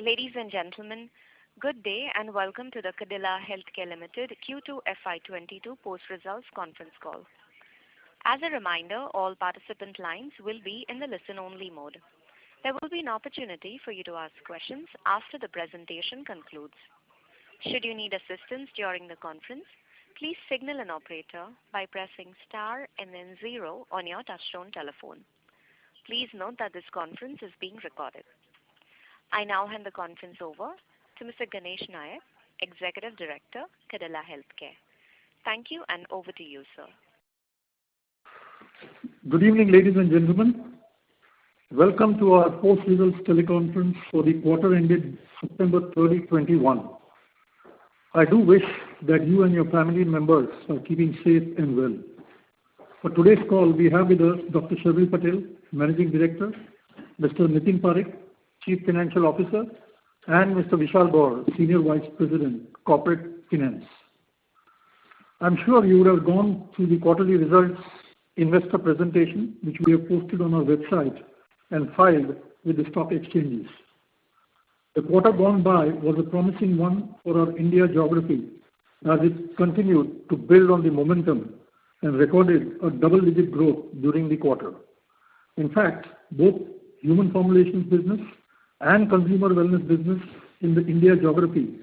Ladies and gentlemen, good day and welcome to the Cadila Healthcare Limited Q2 FY22 post-results conference call. As a reminder, all participant lines will be in the listen-only mode. There will be an opportunity for you to ask questions after the presentation concludes. Should you need assistance during the conference, please signal an operator by pressing star and then 0 on your touchtone telephone. Please note that this conference is being recorded. I now hand the conference over to Mr. Ganesh Nayak, Executive Director, Cadila Healthcare. Thank you, and over to you, sir. Good evening, ladies and gentlemen. Welcome to our post-results teleconference for the quarter ended September 30, 2021. I do wish that you and your family members are keeping safe and well. For today's call, we have with us Dr. Sharvil Patel, Managing Director, Mr. Nitin Parekh, Chief Financial Officer, and Mr. Vishal Gaur, Senior Vice President, Corporate Finance. I'm sure you would have gone through the quarterly results investor presentation, which we have posted on our website and filed with the stock exchanges. The quarter gone by was a promising one for our India geography as it continued to build on the momentum and recorded a double-digit growth during the quarter. In fact, both human formulations business and consumer wellness business in the India geography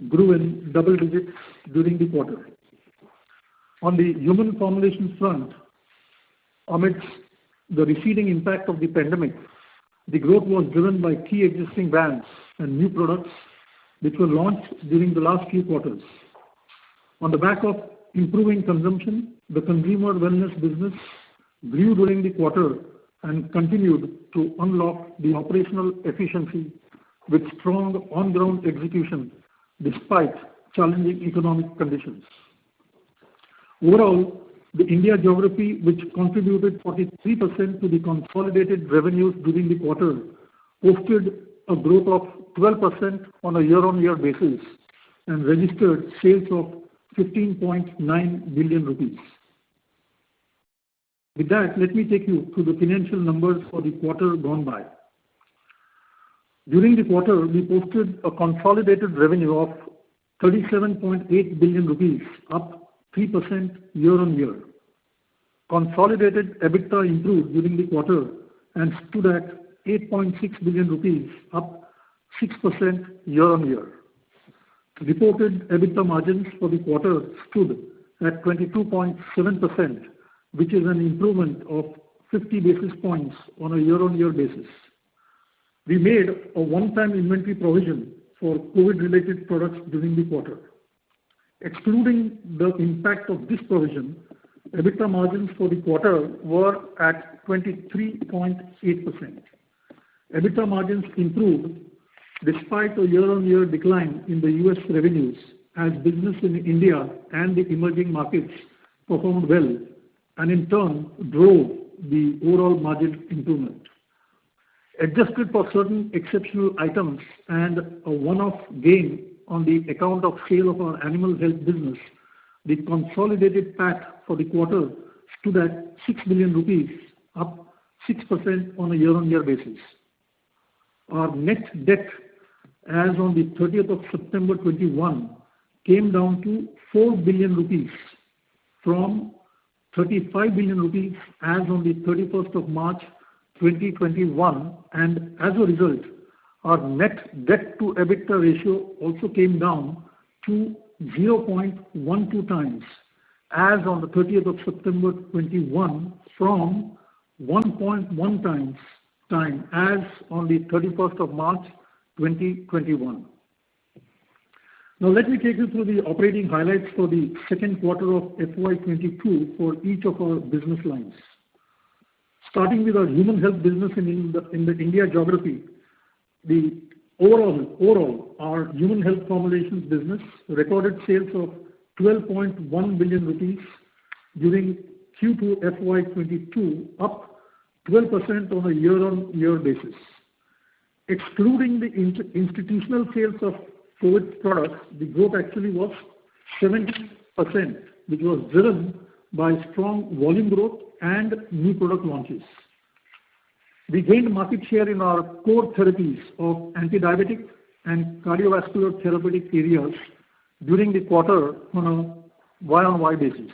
grew in double digits during the quarter. On the human formulations front, amidst the receding impact of the pandemic, the growth was driven by key existing brands and new products which were launched during the last few quarters. On the back of improving consumption, the consumer wellness business grew during the quarter and continued to unlock the operational efficiency with strong on-ground execution despite challenging economic conditions. Overall, the India geography, which contributed 43% to the consolidated revenues during the quarter, posted a growth of 12% on a year-on-year basis and registered sales of 15.9 billion rupees. With that, let me take you through the financial numbers for the quarter gone by. During the quarter, we posted a consolidated revenue of 37.8 billion rupees, up 3% year-on-year. Consolidated EBITDA improved during the quarter and stood at 8.6 billion rupees, up 6% year-on-year. Reported EBITDA margins for the quarter stood at 22.7%, which is an improvement of 50 basis points on a year-on-year basis. We made a one-time inventory provision for COVID-related products during the quarter. Excluding the impact of this provision, EBITDA margins for the quarter were at 23.8%. EBITDA margins improved despite a year-on-year decline in the US revenues as business in India and the emerging markets performed well and in turn drove the overall margin improvement. Adjusted for certain exceptional items and a one-off gain on the account of sale of our animal health business, the consolidated PAT for the quarter stood at 6 billion rupees, up 6% on a year-on-year basis. Our net debt as on the 30th of September 21 came down to 4 billion rupees from 35 billion rupees as on the 31st of March 2021, and as a result, our net debt to EBITDA ratio also came down to 0.12 times as on the 30th of September 21 from 1.1 times as on the 31st of March 2021. Now let me take you through the operating highlights for the second quarter of FY22 for each of our business lines. Starting with our human health business in the India geography, the overall our human health formulations business recorded sales of 12.1 billion rupees during Q2 FY22, up 12% on a year-on-year basis. Excluding the institutional sales of COVID products, the growth actually was 70%, which was driven by strong volume growth and new product launches. We gained market share in our core therapies of anti-diabetic, and cardiovascular therapeutic areas during the quarter on a Y-on-Y basis.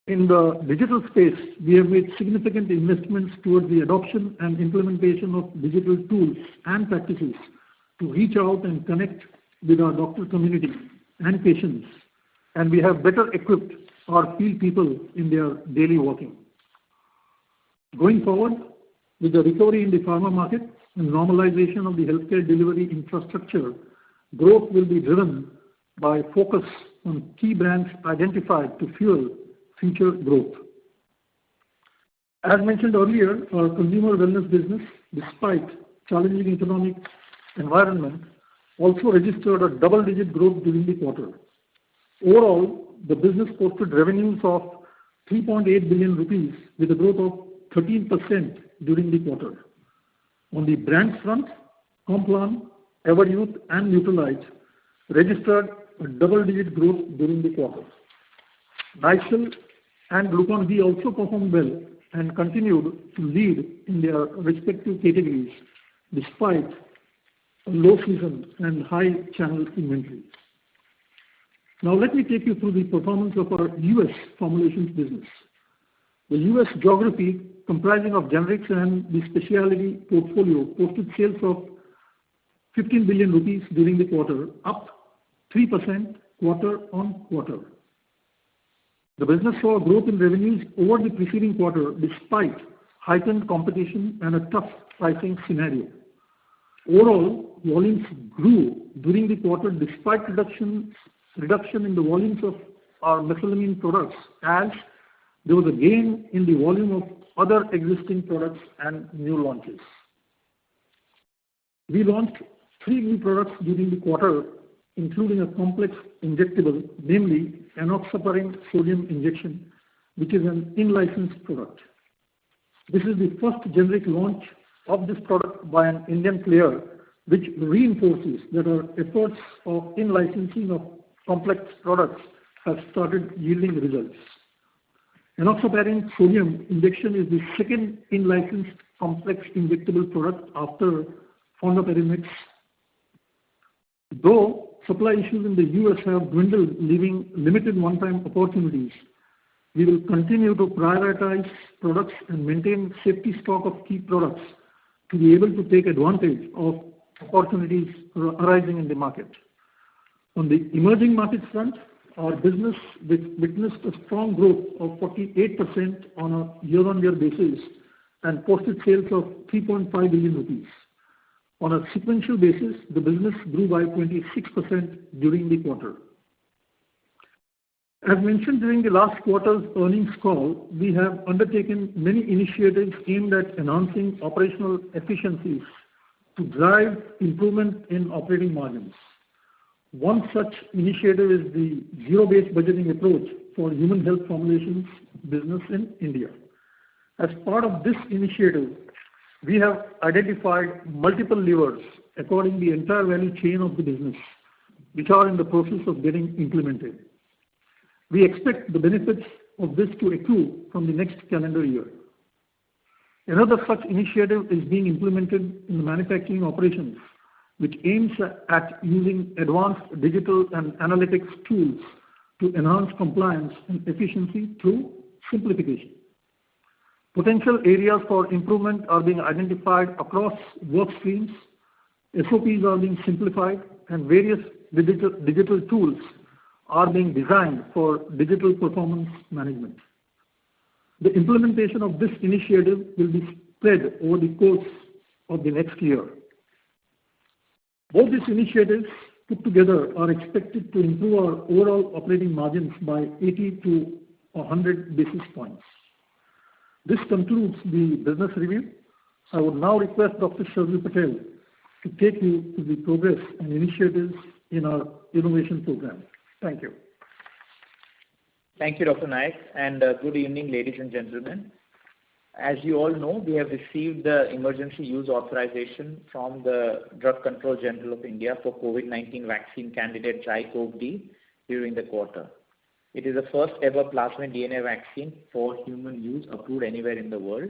In the digital space, we have made significant investments towards the adoption and implementation of digital tools and practices to reach out and connect with our doctor community and patients, and we have better equipped our field people in their daily working. Going forward, with the recovery in the pharma market and normalization of the healthcare delivery infrastructure, growth will be driven by focus on key brands identified to fuel future growth. As mentioned earlier, our consumer wellness business, despite challenging economic environment, also registered a double-digit growth during the quarter. Overall, the business posted revenues of 3.8 billion rupees with a growth of 13% during the quarter. On the brands front, Complan, Everyuth and Nutralite registered a double-digit growth during the quarter. Nycil and Glucon-D also performed well and continued to lead in their respective categories despite a low season and high channel inventory. Now let me take you through the performance of our US formulations business. The US geography, comprising of generics and the specialty portfolio, posted sales of 15 billion rupees during the quarter, up 3% quarter-on-quarter. The business saw growth in revenues over the preceding quarter despite heightened competition and a tough pricing scenario. Overall, volumes grew during the quarter despite reduction in the volumes of our mesalamine products, as there was a gain in the volume of other existing products and new launches. We launched 3 new products during the quarter, including a complex injectable, namely enoxaparin sodium injection, which is an in-licensed product. This is the first generic launch of this product by an Indian player, which reinforces that our efforts of in-licensing of complex products have started yielding results. Enoxaparin sodium injection is the second in-licensed complex injectable product after Fondaparinux. Though supply issues in the US have dwindled, leaving limited one-time opportunities, we will continue to prioritize products and maintain safety stock of key products to be able to take advantage of opportunities arising in the market. On the emerging markets front, our business witnessed a strong growth of 48% on a year-on-year basis and posted sales of 3.5 billion rupees. On a sequential basis, the business grew by 26% during the quarter. As mentioned during the last quarter's earnings call, we have undertaken many initiatives aimed at enhancing operational efficiencies to drive improvement in operating margins. One such initiative is the zero-based budgeting approach for human health formulations business in India. As part of this initiative, we have identified multiple levers according the entire value chain of the business, which are in the process of getting implemented. We expect the benefits of this to accrue from the next calendar year. Another such initiative is being implemented in the manufacturing operations, which aims at using advanced digital and analytics tools to enhance compliance and efficiency through simplification. Potential areas for improvement are being identified across work streams, SOPs are being simplified, and various digital tools are being designed for digital performance management. The implementation of this initiative will be spread over the course of the next year. Both these initiatives put together are expected to improve our overall operating margins by 80 to 100 basis points. This concludes the business review. I would now request Dr. Sharvil Patel to take you through the progress and initiatives in our innovation program. Thank you. Thank you, Dr. Nayak, and good evening, ladies and gentlemen. As you all know, we have received the emergency use authorization from the Drug Control General of India for COVID-19 vaccine candidate ZyCoV-D during the quarter. It is the first ever plasmid DNA vaccine for human use approved anywhere in the world.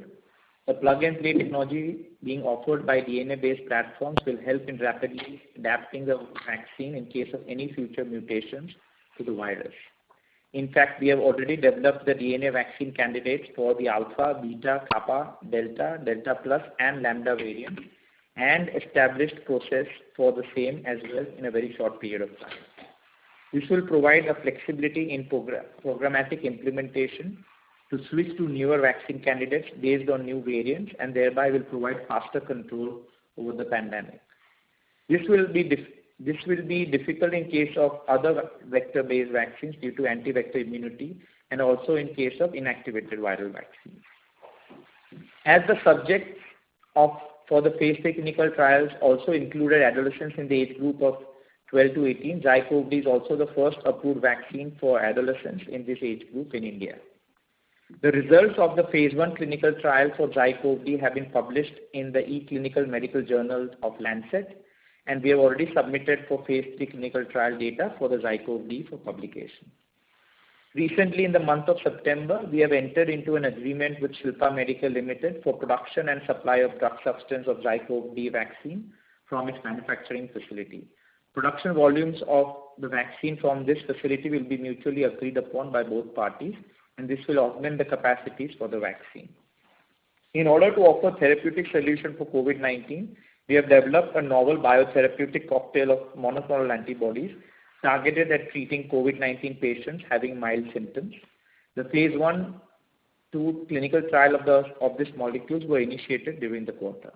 The plug-and-play technology being offered by DNA-based platforms will help in rapidly adapting the vaccine in case of any future mutations to the virus. In fact, we have already developed the DNA vaccine candidates for the Alpha, Beta, Kappa, Delta, Delta Plus, and Lambda variants, and established process for the same as well in a very short period of time. This will provide a flexibility in programmatic implementation to switch to newer vaccine candidates based on new variants, and thereby will provide faster control over the pandemic. This will be difficult in case of other vector-based vaccines due to anti-vector immunity, and also in case of inactivated viral vaccines. As the subject for the phase 3 clinical trials also included adolescents in the age group of 12 to 18, ZyCoV-D is also the first approved vaccine for adolescents in this age group in India. The results of the phase 1 clinical trial for ZyCoV-D have been published in the eClinical Medical Journal of Lancet, and we have already submitted for phase 3 clinical trial data for the ZyCoV-D for publication. Recently, in the month of September, we have entered into an agreement with Shilpa Medical Limited for production and supply of drug substance of ZyCoV-D vaccine from its manufacturing facility. Production volumes of the vaccine from this facility will be mutually agreed upon by both parties, and this will augment the capacities for the vaccine. In order to offer therapeutic solution for COVID-19, we have developed a novel biotherapeutic cocktail of monoclonal antibodies targeted at treating COVID-19 patients having mild symptoms. The phase 1/2 clinical trial of this molecules were initiated during the quarter.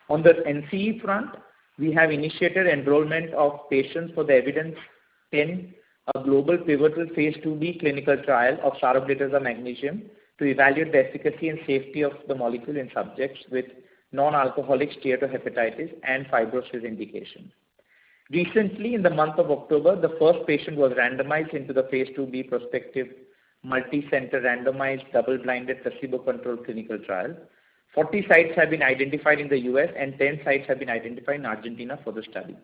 On the NCE front, we have initiated enrollment of patients for the Evidence-10, a global pivotal phase 2b clinical trial of saroglitazar magnesium to evaluate the efficacy and safety of the molecule in subjects with non-alcoholic steatohepatitis and fibrosis indication. Recently, in the month of October, the first patient was randomized into the phase 2b prospective multi-center randomized double-blinded placebo-controlled clinical trial. 40 sites have been identified in the US and 10 sites have been identified in Argentina for the study.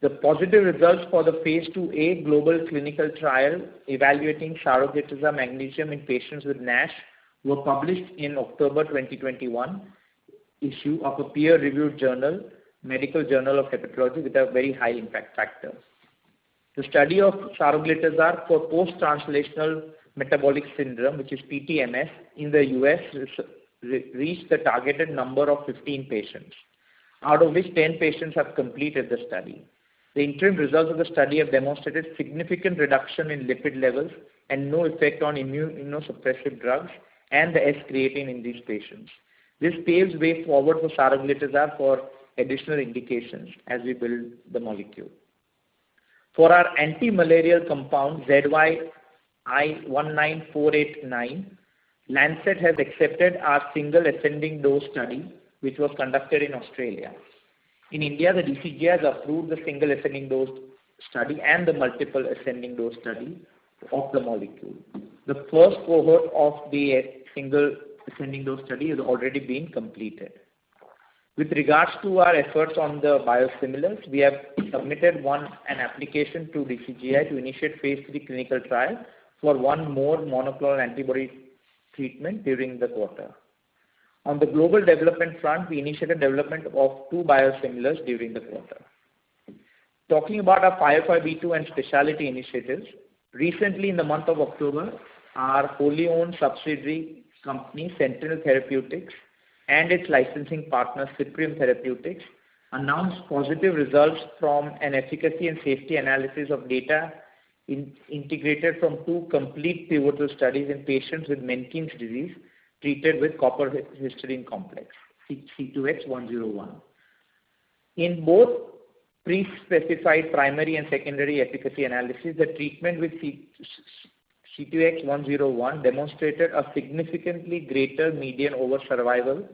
The positive results for the phase 2a global clinical trial evaluating saroglitazar magnesium in patients with NASH were published in October 2021 issue of a peer-reviewed journal, Medical Journal of Hepatology, with a very high impact factor. The study of saroglitazar for post-translational metabolic syndrome, which is PTMS, in the US reached the targeted number of 15 patients, out of which 10 patients have completed the study. The interim results of the study have demonstrated significant reduction in lipid levels and no effect on immunosuppressive drugs and the S-creatine in these patients. This paves way forward for saroglitazar for additional indications as we build the For our anti-malarial compound ZY-19489, Lancet has accepted our single ascending dose study, which was conducted in Australia. In India, the DCGI has approved the single ascending dose study and the multiple ascending dose study of the molecule. The first cohort of the single ascending dose study has already been completed. With regards to our efforts on the biosimilars, we have submitted an application to DCGI to initiate phase 3 clinical trial for one more monoclonal antibody treatment during the quarter. On the global development front, we initiated development of 2 biosimilars during the quarter. Talking about our 505(b)(2) and specialty initiatives, recently in the month of October, our wholly owned subsidiary company, Sentinel Therapeutics, and its licensing partner, Cyprium Therapeutics, announced positive results from an efficacy and safety analysis of data integrated from 2 complete pivotal studies in patients with Menkes disease treated with copper histidine complex, C2X101. In both pre-specified primary and secondary efficacy analysis, the treatment with C2X101 demonstrated a significantly greater median overall survival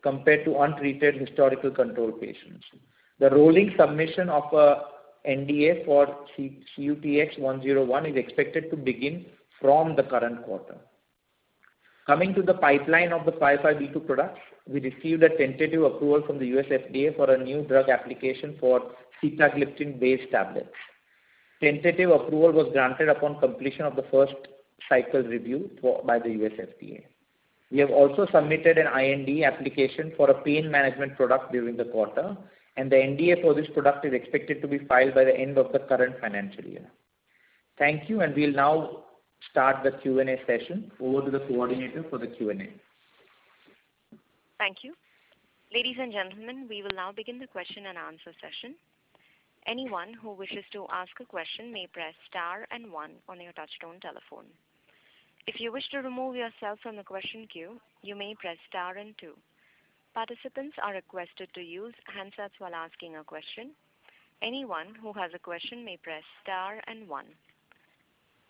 compared to untreated historical control patients. The rolling submission of a NDA for CUTX101 is expected to begin from the current quarter. Coming to the pipeline of the 505(b)(2) products, we received a tentative approval from the US FDA for a new drug application for sitagliptin-based tablets. Tentative approval was granted upon completion of the first cycle review by the US FDA. We have also submitted an IND application for a pain management product during the quarter, and the NDA for this product is expected to be filed by the end of the current financial year. Thank you, and we'll now start the Q&A session. Over to the coordinator for the Q&A. Thank you. Ladies and gentlemen, we will now begin the question and answer session. Anyone who wishes to ask a question may press star and 1 on your touchtone telephone. If you wish to remove yourself from the question queue, you may press star and 2. Participants are requested to use handsets while asking a question. Anyone who has a question may press star and 1.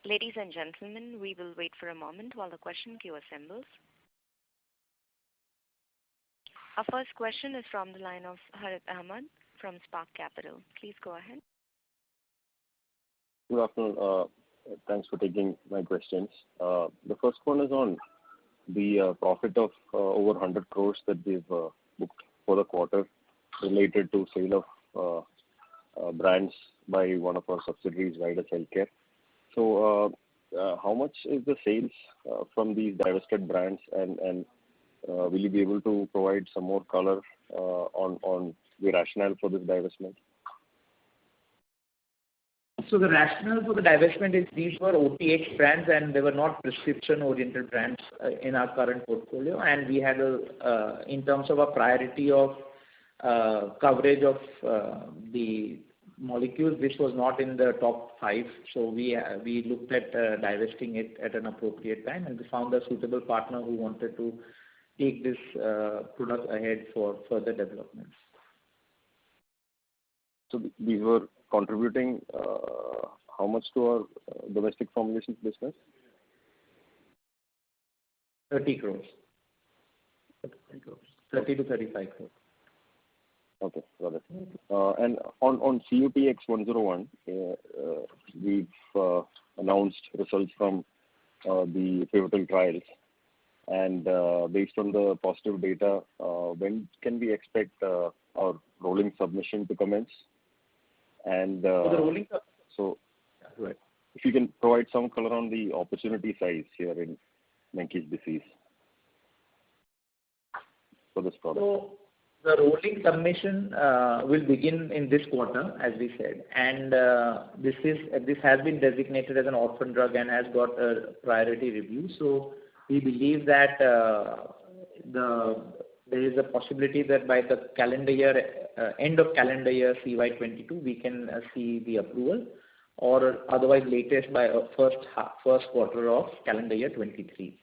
Ladies and gentlemen, we will wait for a moment while the question queue assembles. Our first question is from the line of Harith Ahmad from Spark Capital. Please go ahead. Good afternoon. Thanks for taking my questions. The first one is on the profit of over 100 crores that we've booked for the quarter related to sale of brands by one of our subsidiaries, Zydus Healthcare. So, how much is the sales from these divested brands, and will you be able to provide some more color on the rationale for this divestment? So the rationale for the divestment is these were OTX brands and they were not prescription-oriented brands in our current portfolio. And we had in terms of a priority of coverage of the molecules, this was not in the top 5. So we looked at divesting it at an appropriate time, and we found a suitable partner who wanted to take this product ahead for further developments. So these were contributing how much to our domestic formulations business? 30 crores. 30 to 35 crores. Okay, got it. And on CUTX-101, we've announced results from the pivotal trials. And based on the positive data, when can we expect our rolling submission to commence? And so right. If you can provide some color on the opportunity size here in Menkes disease for this product. So the rolling submission will begin in this quarter, as we said, and this has been designated as an orphan drug and has got a priority review. So we believe that there is a possibility that by the calendar year, end of calendar year CY22, we can see the approval, or otherwise latest by first quarter of calendar year 23.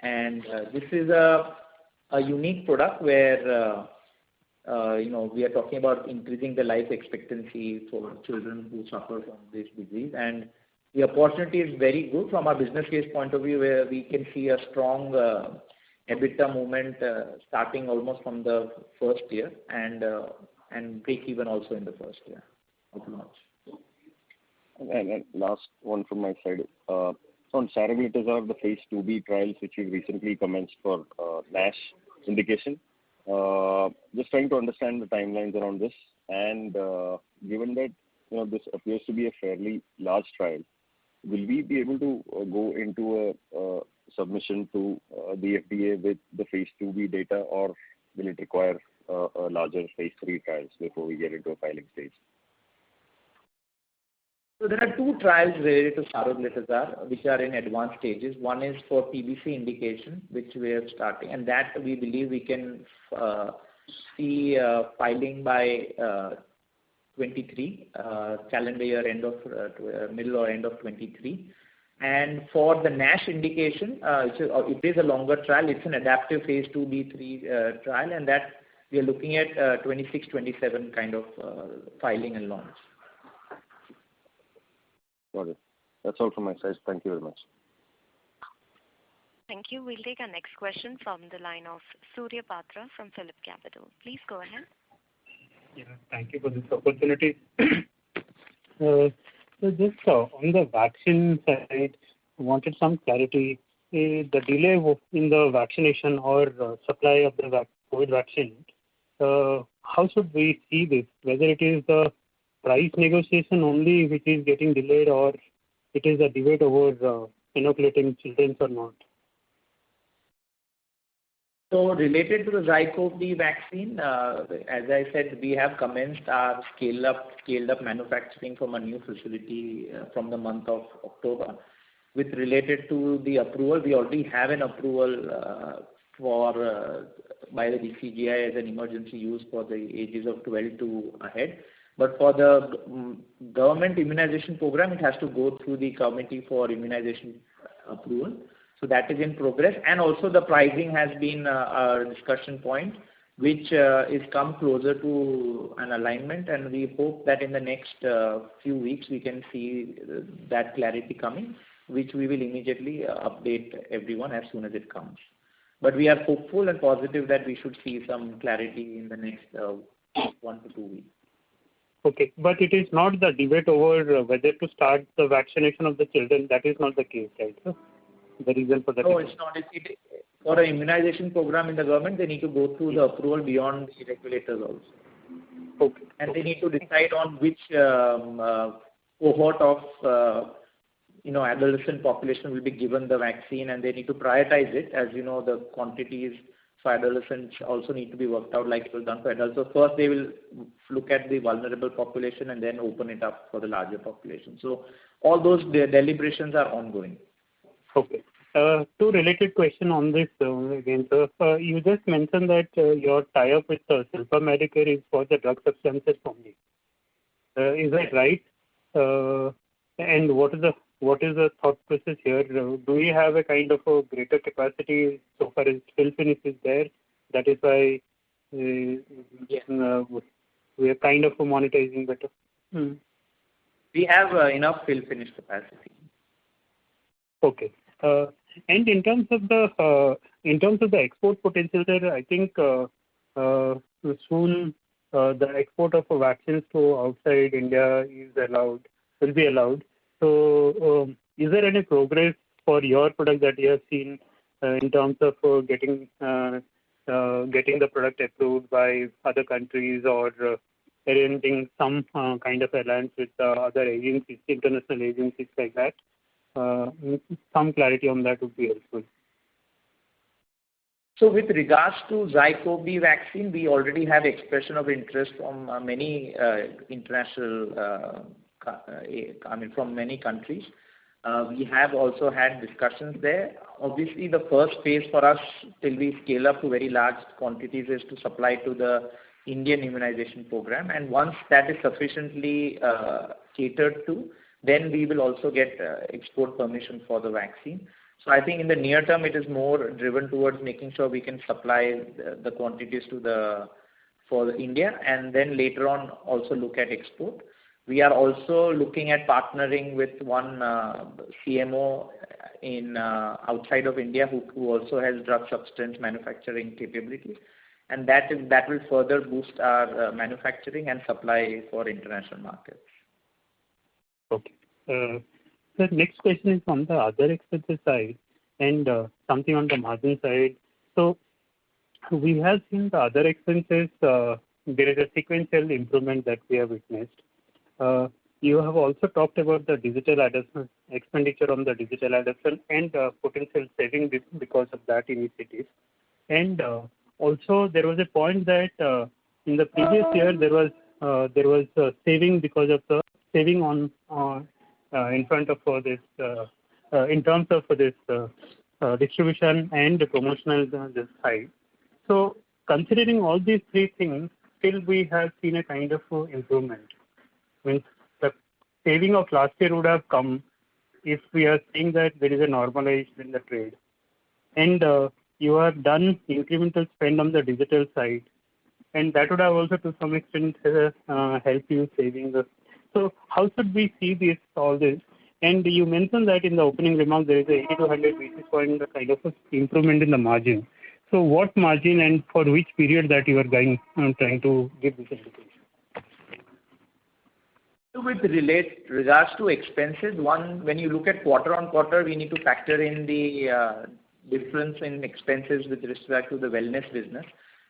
And this is a unique product where we are talking about increasing the life expectancy for children who suffer from this disease, and the opportunity is very good from our business case point of view, where we can see a strong EBITDA movement starting almost from the first year and break even also in the first year of launch. And last one from my side. On Saroglitazar, the phase 2B trials which you recently commenced for NASH indication. Just trying to understand the timelines around this, and given that this appears to be a fairly large trial, will we be able to go into a submission to the FDA with the phase 2B data, or will it require a larger phase 3 trials before we get into a filing stage? So there are 2 trials related to Saroglitazar which are in advanced stages. One is for PBC indication, which we are starting, and that we believe we can see filing by 23, calendar year end of middle or end of 23. And for the NASH indication, it is a longer trial. It's an adaptive phase 2B3 trial, and that we are looking at 26-27 kind of filing and launch. Got it. That's all from my side. Thank you very much. Thank you. We'll take our next question from the line of Surya Patra from Phillip Capital. Please go ahead. Yeah, thank you for this opportunity. So just on the vaccine side, I wanted some clarity. The delay in the vaccination or supply of the COVID vaccine, how should we see this? Whether it is the price negotiation only which is getting delayed, or it is a debate over inoculating children or not? So related to the ZyCoV-D vaccine, as I said, we have commenced our scaled up manufacturing from a new facility from the month of October. With related to the approval, we already have an approval by the DCGI as an emergency use for the ages of 12 to ahead. But for the government immunization program, it has to go through the committee for immunization approval. So that is in progress, and also the pricing has been a discussion point, which is come closer to an alignment, and we hope that in the next few weeks we can see that clarity coming, which we will immediately update everyone as soon as it comes. But we are hopeful and positive that we should see some clarity in the next 1 to 2 weeks. Okay, but it is not the debate over whether to start the vaccination of the children. That is not the case, right? The reason for that? No, it's not. For an immunization program in the government, they need to go through the approval beyond the regulators also. Okay. And they need to decide on which cohort of adolescent population will be given the vaccine, and they need to prioritize it. As you know, the quantities for adolescents also need to be worked out like it was done for adults. So first they will look at the vulnerable population and then open it up for the larger population. So all those deliberations are ongoing. Okay. Two related questions on this again. So you just mentioned that your tie-up with Shilpa Medicare is for the drug substances only. Is that right? And what is the thought process here? Do we have a kind of a greater capacity so far as fill finish is there? That is why we are kind of monetizing better. We have enough fill finish capacity. Okay. And in terms of the export potential there, I think soon the export of vaccines to outside India will be allowed. So is there any progress for your product that you have seen in terms of getting the product approved by other countries, or arranging some kind of alliance with other agencies, international agencies like that? Some clarity on that would be helpful. So with regards to ZyCoV-D vaccine, we already have expression of interest from many international, from many countries. We have also had discussions there. Obviously, the first phase for us till we scale up to very large quantities is to supply to the Indian immunization program. And once that is sufficiently catered to, then we will also get export permission for the vaccine. So I think in the near term, it is more driven towards making sure we can supply the quantities for India, and then later on also look at export. We are also looking at partnering with one CMO in outside of India who also has drug substance manufacturing capability, and that will further boost our manufacturing and supply for international markets. Okay. The next question is on the other expenses side and something on the margin side. So we have seen the other expenses, there is a sequential improvement that we have witnessed. You have also talked about the digital adoption, expenditure on the digital adoption, and potential saving because of that initiative. And also there was a point that in the previous year there was saving because of the saving on in front of this in terms of this distribution and the promotional this side. So considering all these three things, still we have seen a kind of improvement. Means the saving of last year would have come if we are seeing that there is a normalization in the trade, and you have done incremental spend on the digital side, and that would have also to some extent help you saving the. So how should we see all this? And you mentioned that in the opening remarks there is a 80 to 100 basis point kind of improvement in the margin. So what margin and for which period that you are trying to give this indication? So with regards to expenses, when you look at quarter on quarter, we need to factor in the difference in expenses with respect to the wellness business.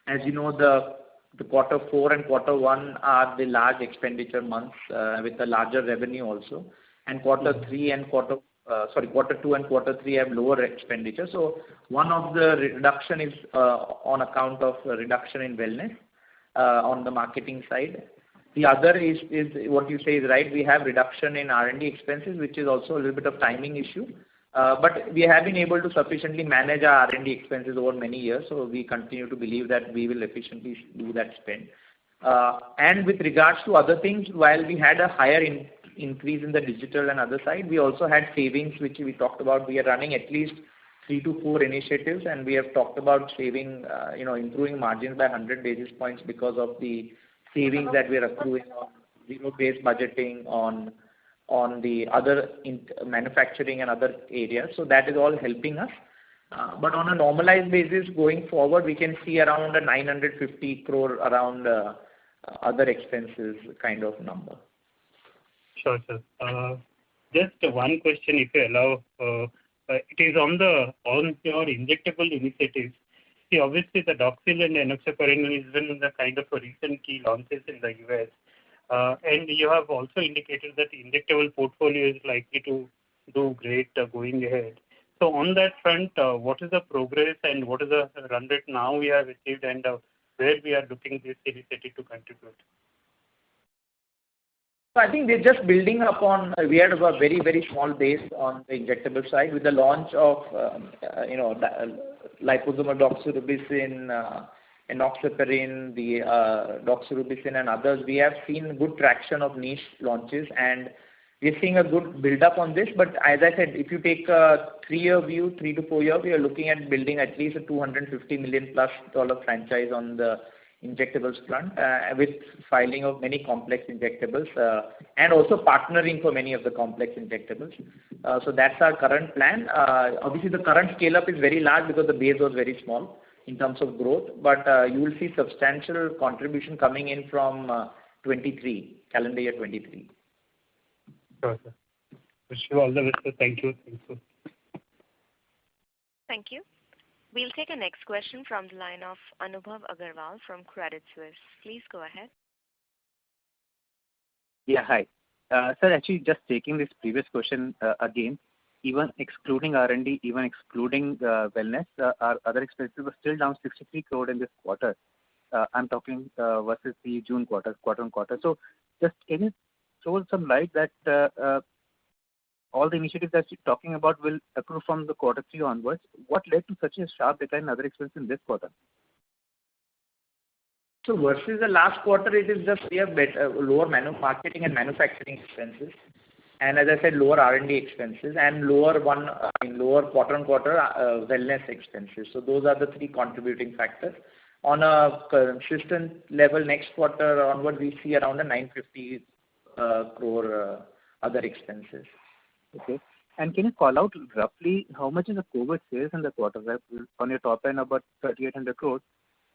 As you know, the quarter 4 and quarter 1 are the large expenditure months with a larger revenue also, and quarter 3 and quarter quarter two and quarter three have lower expenditure. So one of the reduction is on account of reduction in wellness on the marketing side. The other is what you say is right. We have reduction in R&D expenses, which is also a little bit of timing issue. But we have been able to sufficiently manage our R&D expenses over many years, so we continue to believe that we will efficiently do that spend. And with regards to other things, while we had a higher increase in the digital and other side, we also had savings, which we talked about. We are running at least 3 to 4 initiatives, and we have talked about saving, improving margins by 100 basis points because of the savings that we are accruing on zero-based budgeting, on the other manufacturing and other areas. So that is all helping us. But on a normalized basis going forward, we can see around a 950 crore around other expenses kind of number. Sure, sir. Just one question, if you allow. It is on your injectable initiatives. See, obviously the Doxil and enoxaparin is in the kind of a recent key launches in the US. And you have also indicated that the injectable portfolio is likely to do great going ahead. So on that front, what is the progress and what is the run rate now we have achieved, and where we are looking this initiative to contribute? So I think we're just building upon. We had a very, very small base on the injectable side with the launch of liposomal doxorubicin, enoxaparin, the doxorubicin and others. We have seen good traction of niche launches, and we're seeing a good build-up on this. But as I said, if you take a 3-year view, 3 to 4 years, we are looking at building at least a $250 million plus franchise on the injectables front, with filing of many complex injectables, and also partnering for many of the complex injectables. So that's our current plan. Obviously, the current scale-up is very large because the base was very small in terms of growth, but you will see substantial contribution coming in from 23, calendar year 23. Sure, sir. Wish you all the best, sir. Thank you. Thank you. We'll take a next question from the line of Anubhav Agarwal from Credit Suisse. Please go ahead. Yeah, hi. Sir, actually just taking this previous question again, even excluding R&D, even excluding wellness, our other expenses were still down 63 crore in this quarter. I'm talking versus the June quarter on quarter. So just can you throw some light that all the initiatives that you're talking about will accrue from the quarter 3 onwards? What led to such a sharp decline in other expenses in this quarter? So versus the last quarter, it is just we have lower marketing and manufacturing expenses, and as I said, lower R&D expenses, and lower quarter on quarter wellness expenses. So those are the 3 contributing factors. On a consistent level, next quarter onward, we see around a 950 crore other expenses. Okay. And can you call out roughly how much is the COVID sales in the quarter? On your top line, about 3,800 crores.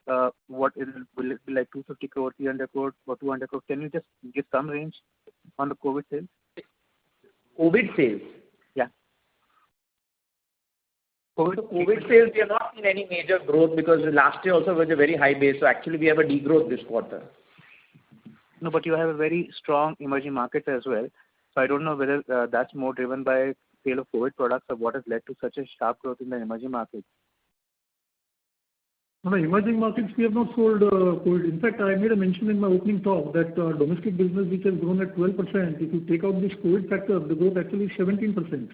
Will it be like 250 crores, 300 crores, or 200 crores? Can you just give some range on the COVID sales? COVID sales? Yeah. COVID sales, we have not seen any major growth because last year also was a very high base. So actually, we have a degrowth this quarter. No, but you have a very strong emerging markets as well. So I don't know whether that's more driven by sale of COVID products or what has led to such a sharp growth in the emerging markets. No, emerging markets, we have not sold COVID. In fact, I made a mention in my opening talk that domestic business, which has grown at 12%, if you take out this COVID factor, the growth actually is 17%.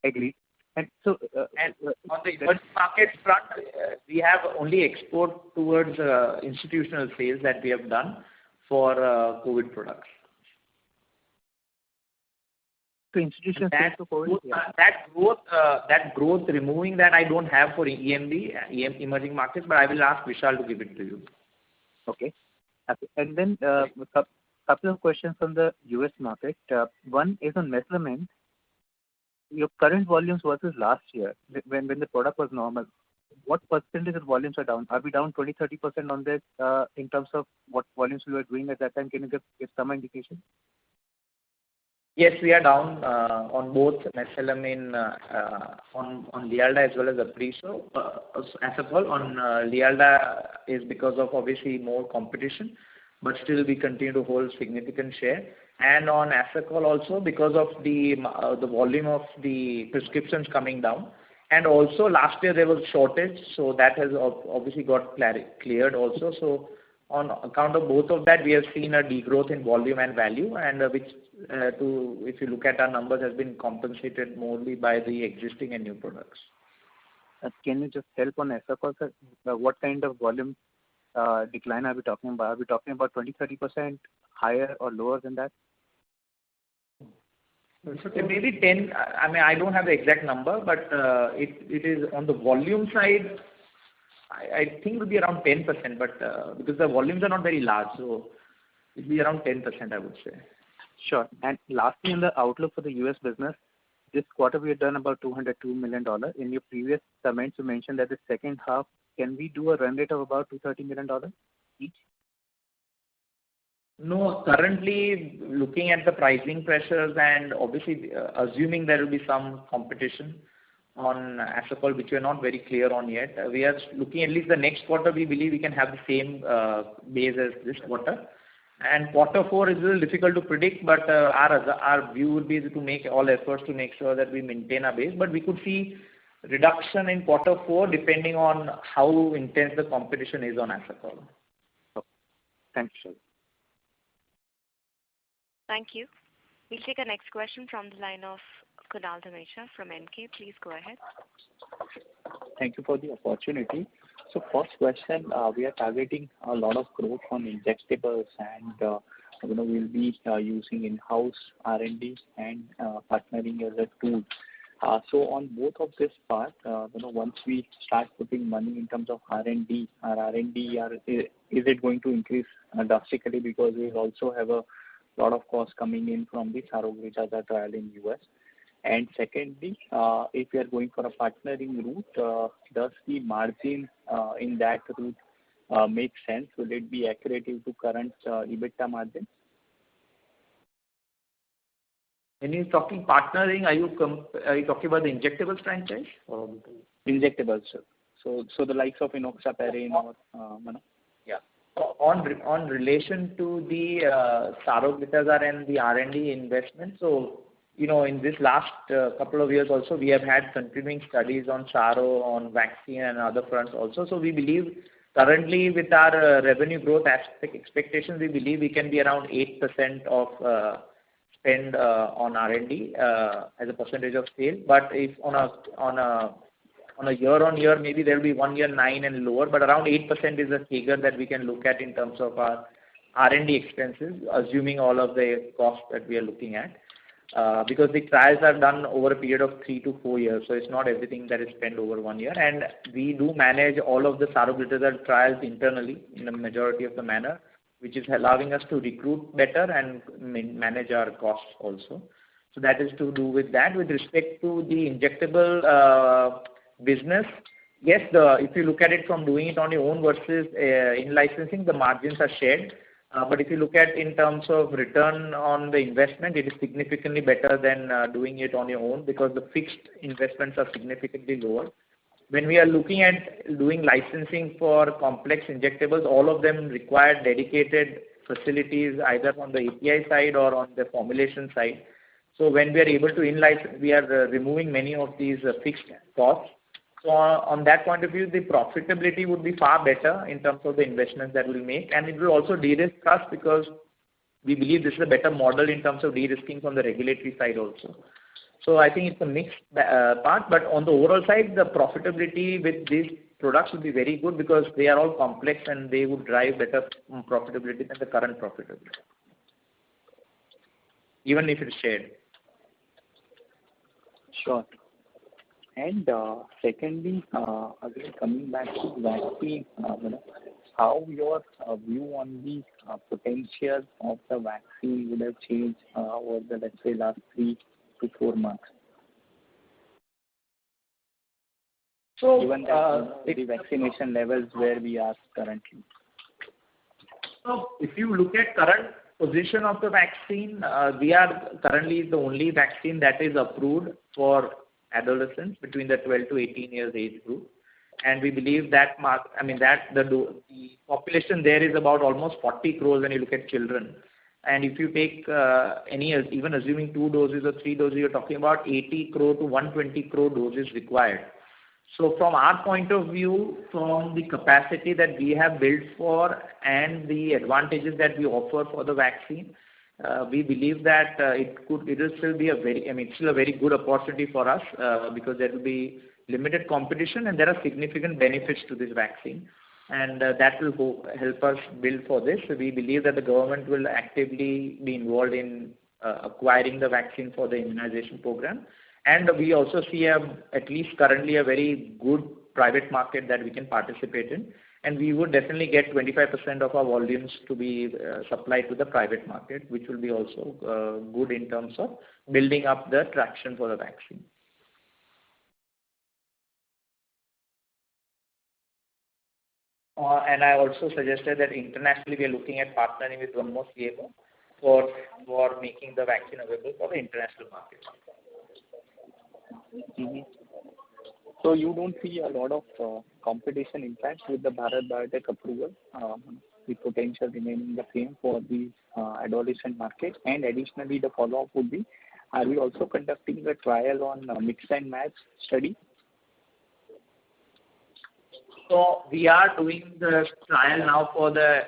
Agree. And so, and on the emerging markets front, we have only export towards institutional sales that we have done for COVID products. So institutional sales for COVID? That growth, removing that, I don't have for EMB, emerging markets, but I will ask Vishal to give it to you. Okay. And then a couple of questions on the US market. One is on mesalamine. Your current volumes versus last year, when the product was normal, what percentage of volumes are down? Are we down 20-30% on this in terms of what volumes we were doing at that time? Can you give some indication? Yes, we are down on both mesalamine, on Lialda as well as Apriso. As of all, on Lialda is because of obviously more competition. but still we continue to hold significant share. And on Asacol also, because of the volume of the prescriptions coming down, and also last year there was shortage, so that has obviously got cleared also. So on account of both of that, we have seen a degrowth in volume and value, and which if you look at our numbers, has been compensated mostly by the existing and new products. Can you just help on Asacol, sir? What kind of volume decline are we talking about? Are we talking about 20-30% higher or lower than that? Maybe 10. I mean, I don't have the exact number, but it is on the volume side. I think it will be around 10%, but because the volumes are not very large, so it will be around 10%, I would say. Sure. And lastly, in the outlook for the US business, this quarter we have done about $202 million. In your previous comments, you mentioned that the second half, can we do a run rate of about $230 million each? No, currently looking at the pricing pressures and obviously assuming there will be some competition on Asacol, which we are not very clear on yet. We are looking at least the next quarter, we believe we can have the same base as this quarter. And quarter 4 is a little difficult to predict, but our view would be to make all efforts to make sure that we maintain our base. But we could see reduction in quarter 4 depending on how intense the competition is on Asacol. Okay. Thank you, sir. Thank you. We'll take a next question from the line of Kunal Dhamesha from Emkay. Please go ahead. Thank you for the opportunity. So first question, we are targeting a lot of growth on injectables and we'll be using in-house R&D and partnering as a tool. So on both of this part, once we start putting money in terms of R&D, our R&D, is it going to increase drastically because we will also have a lot of costs coming in from the Saroglitazar trial in US? And secondly, if we are going for a partnering route, does the margin in that route make sense? Will it be accretive to current EBITDA margin? When you're talking partnering, are you talking about the injectables franchise? Or? Injectables, sir. So the likes of enoxaparin or Yeah. On relation to the Saroglitazar and the R&D investment, so in this last couple of years also, we have had continuing studies on Saro, on vaccine and other fronts also. So we believe currently with our revenue growth expectations, we believe we can be around 8% of spend on R&D as a percentage of sales. But if on a year-on-year, maybe there will be 1 year 9 and lower, but around 8% is a figure that we can look at in terms of our R&D expenses, assuming all of the costs that we are looking at. Because the trials are done over a period of 3 to 4 years, so it's not everything that is spent over 1 year. And we do manage all of the Saroglitazar trials internally in a majority of the manner, which is allowing us to recruit better and manage our costs also. So that is to do with that. With respect to the injectable business, yes, if you look at it from doing it on your own versus in licensing, the margins are shared. But if you look at in terms of return on the investment, it is significantly better than doing it on your own because the fixed investments are significantly lower. When we are looking at doing licensing for complex injectables, all of them require dedicated facilities either on the API side or on the formulation side. So when we are able to in-license, we are removing many of these fixed costs. So on that point of view, the profitability would be far better in terms of the investments that we'll make. And it will also de-risk us because we believe this is a better model in terms of de-risking from the regulatory side also. So I think it's a mixed part. But on the overall side, the profitability with these products will be very good because they are all complex and they would drive better profitability than the current profitability, even if it's shared. Sure. And secondly, again coming back to vaccine, how your view on the potential of the vaccine would have changed over the, let's say, last 3 to 4 months? So, given that the vaccination levels where we are currently. So, if you look at current position of the vaccine, we are currently the only vaccine that is approved for adolescents between the 12 to 18 years age group. and we believe that the population there is about almost 40 crores when you look at children. And if you take even assuming 2 doses or 3 doses, you're talking about 80 crore to 120 crore doses required. So from our point of view, from the capacity that we have built for and the advantages that we offer for the vaccine, we believe that it will still be still a very good opportunity for us because there will be limited competition and there are significant benefits to this vaccine. And that will help us build for this. So we believe that the government will actively be involved in acquiring the vaccine for the immunization program. And we also see at least currently a very good private market that we can participate in. And we would definitely get 25% of our volumes to be supplied to the private market, which will be also good in terms of building up the traction for the vaccine. And I also suggested that internationally we are looking at partnering with one more CMO for making the vaccine available for the international market. Mm-hmm. So you don't see a lot of competition impact with the Bharat Biotech approval, the potential remaining the same for the adolescent market. And additionally, the follow-up would be, are we also conducting a trial on mix and match study? So we are doing the trial now for the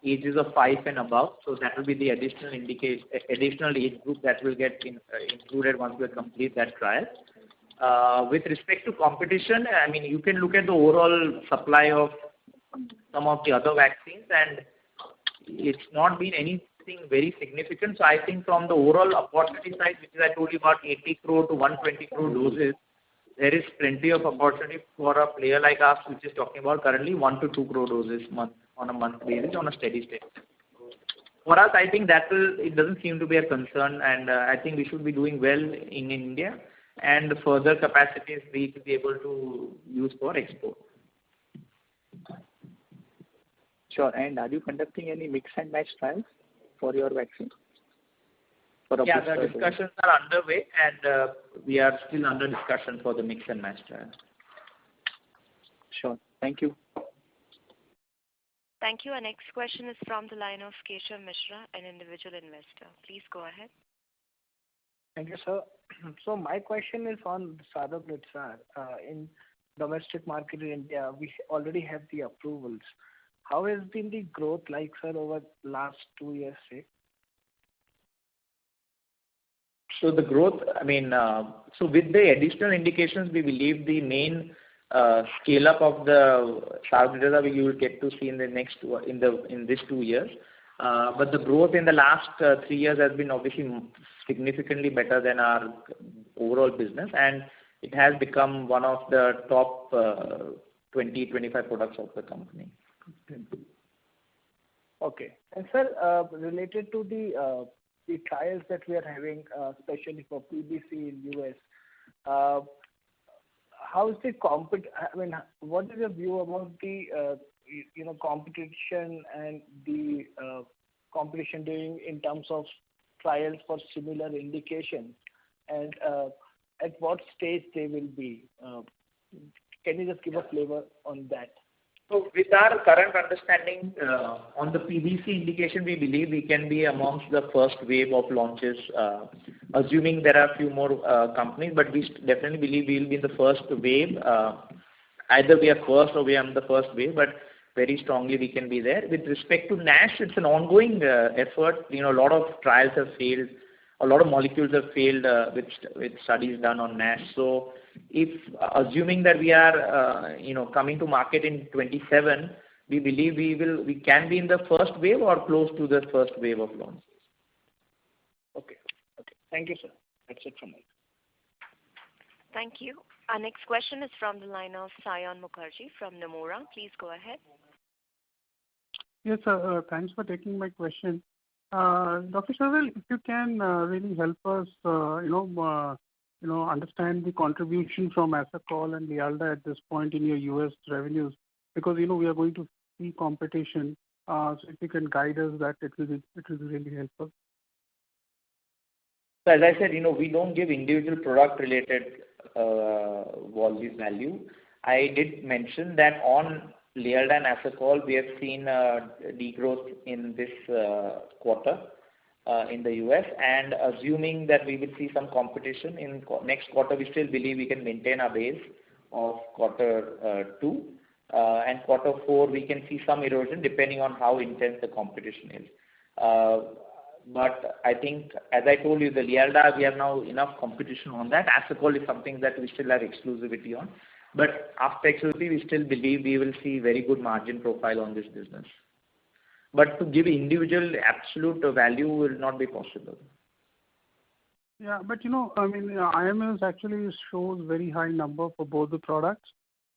ages of 5 and above. So that will be the additional age group that will get included once we complete that trial. With respect to competition, you can look at the overall supply of some of the other vaccines, and it's not been anything very significant. So I think from the overall opportunity side, which is I told you about 80 crore to 120 crore doses, there is plenty of opportunity for a player like us, which is talking about currently 1 to 2 crore doses on a month basis on a steady state. For us, I think it doesn't seem to be a concern, and I think we should be doing well in India, and further capacities we will be able to use for export. Sure. And are you conducting any mix and match trials for your vaccine? The discussions are underway, and we are still under discussion for the mix and match trial. Sure. Thank you. Thank you. Our next question is from the line of Keshav Mishra, an individual investor. Please go ahead. Thank you, sir. So my question is on Saroglitazar. In domestic market in India, we already have the approvals. How has been the growth like, sir, over last 2 years, say? So the growth, so with the additional indications, we believe the main scale up of the Saroglitazar you will get to see in these 2 years. But the growth in the last 3 years has been obviously significantly better than our overall business, and it has become one of the top 20-25 products of the company. Okay. And sir, related to the trials that we are having, especially for PBC in US, how is the what is your view about the competition and the competition doing in terms of trials for similar indications, and at what stage they will be? Can you just give a flavor on that? So with our current understanding on the PBC indication, we believe we can be amongst the first wave of launches, assuming there are a few more companies, but we definitely believe we will be in the first wave. Either we are first or we are in the first wave, but very strongly we can be there. With respect to NASH, it's an ongoing effort. A lot of trials have failed. A lot of molecules have failed with studies done on NASH. So if assuming that we are coming to market in 27, we believe we can be in the first wave or close to the first wave of launch. Okay. Thank you, sir. That's it from me. Thank you. Our next question is from the line of Sayan Mukherjee from Nomura. Please go ahead. Yes, sir. Thanks for taking my question. Dr. Sharvil, if you can really help us, understand the contribution from Asacol and Lialda at this point in your US revenues, because we are going to see competition. So if you can guide us, that it will be really helpful. So as I said, we don't give individual product related volume value. I did mention that on Lialda and Asacol, we have seen degrowth in this quarter in the US, and assuming that we will see some competition in next quarter, we still believe we can maintain our base of quarter 2. And quarter 4, we can see some erosion depending on how intense the competition is. But I think, as I told you, the Lialda, we have now enough competition on that. Asacol is something that we still have exclusivity on. But after exclusivity, we still believe we will see very good margin profile on this business. But to give individual absolute value will not be possible. Yeah, but IMS actually shows very high number for both the products.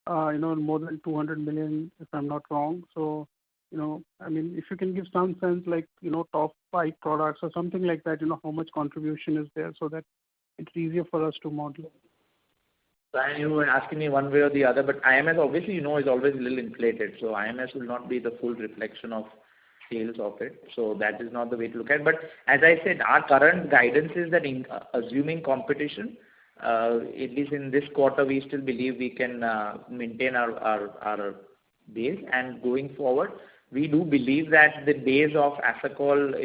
More than 200 million, if I'm not wrong. So, if you can give some sense, like, top 5 products or something like that, how much contribution is there, so that it's easier for us to model. So you were asking me one way or the other, but IMS obviously, is always a little inflated. So IMS will not be the full reflection of sales of it. So that is not the way to look at it. But as I said, our current guidance is that assuming competition, at least in this quarter, we still believe we can maintain our base. And going forward, we do believe that the base of Asacol,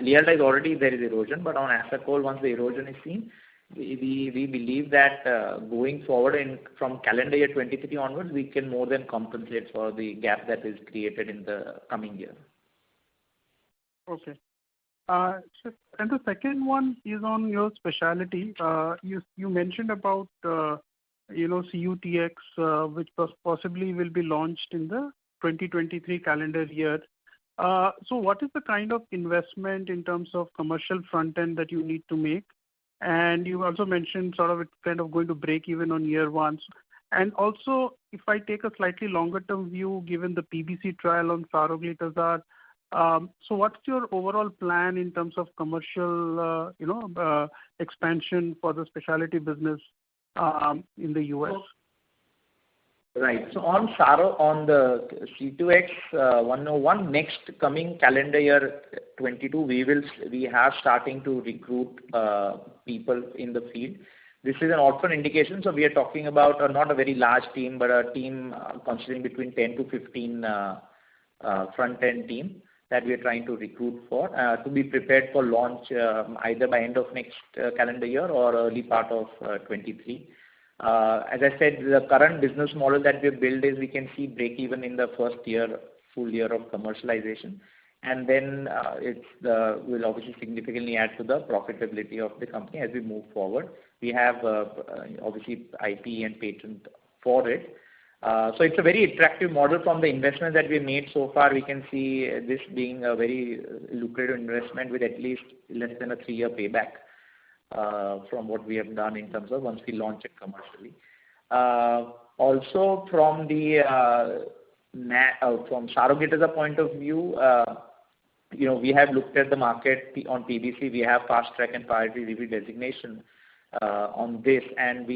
Lialda is already there is erosion, but on Asacol, once the erosion is seen, we believe that going forward from calendar year 23 onwards, we can more than compensate for the gap that is created in the coming year. Okay. And the second one is on your specialty. You mentioned about CUTX, which possibly will be launched in the 2023 calendar year. So what is the kind of investment in terms of commercial front end that you need to make? And you also mentioned sort of it's kind of going to break even on year 1. And also, if I take a slightly longer term view, given the PBC trial on Saroglitazar, so what's your overall plan in terms of commercial, expansion for the specialty business in the US? Right. So on the C2X 101, next coming calendar year 22, we have starting to recruit people in the field. This is an orphan indication, so we are talking about not a very large team, but a team considering between 10 to 15 front-end team that we are trying to recruit for to be prepared for launch either by end of next calendar year or early part of 23. As I said, the current business model that we have built is we can see break even in the first year, full year of commercialization. And then will obviously significantly add to the profitability of the company as we move forward. We have obviously IP and patent for it. So it's a very attractive model from the investment that we made so far. We can see this being a very lucrative investment with at least less than a 3-year payback from what we have done in terms of once we launch it commercially. Also from the from Saroglitazar point of view, we have looked at the market on PBC. We have fast track and priority review designation on this, and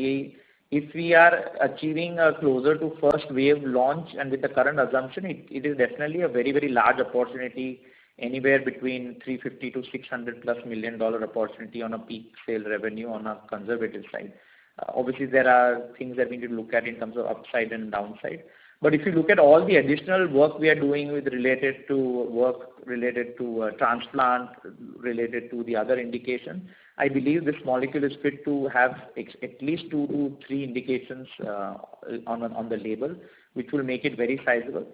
if we are achieving a closer to first wave launch and with the current assumption, it is definitely a very, very large opportunity, anywhere between $350 to $600+ million opportunity on a peak sale revenue on a conservative side. Obviously, there are things that we need to look at in terms of upside and downside. But if you look at all the additional work we are doing related to transplant, related to the other indication, I believe this molecule is fit to have at least 2 to 3 indications on the label, which will make it very sizable.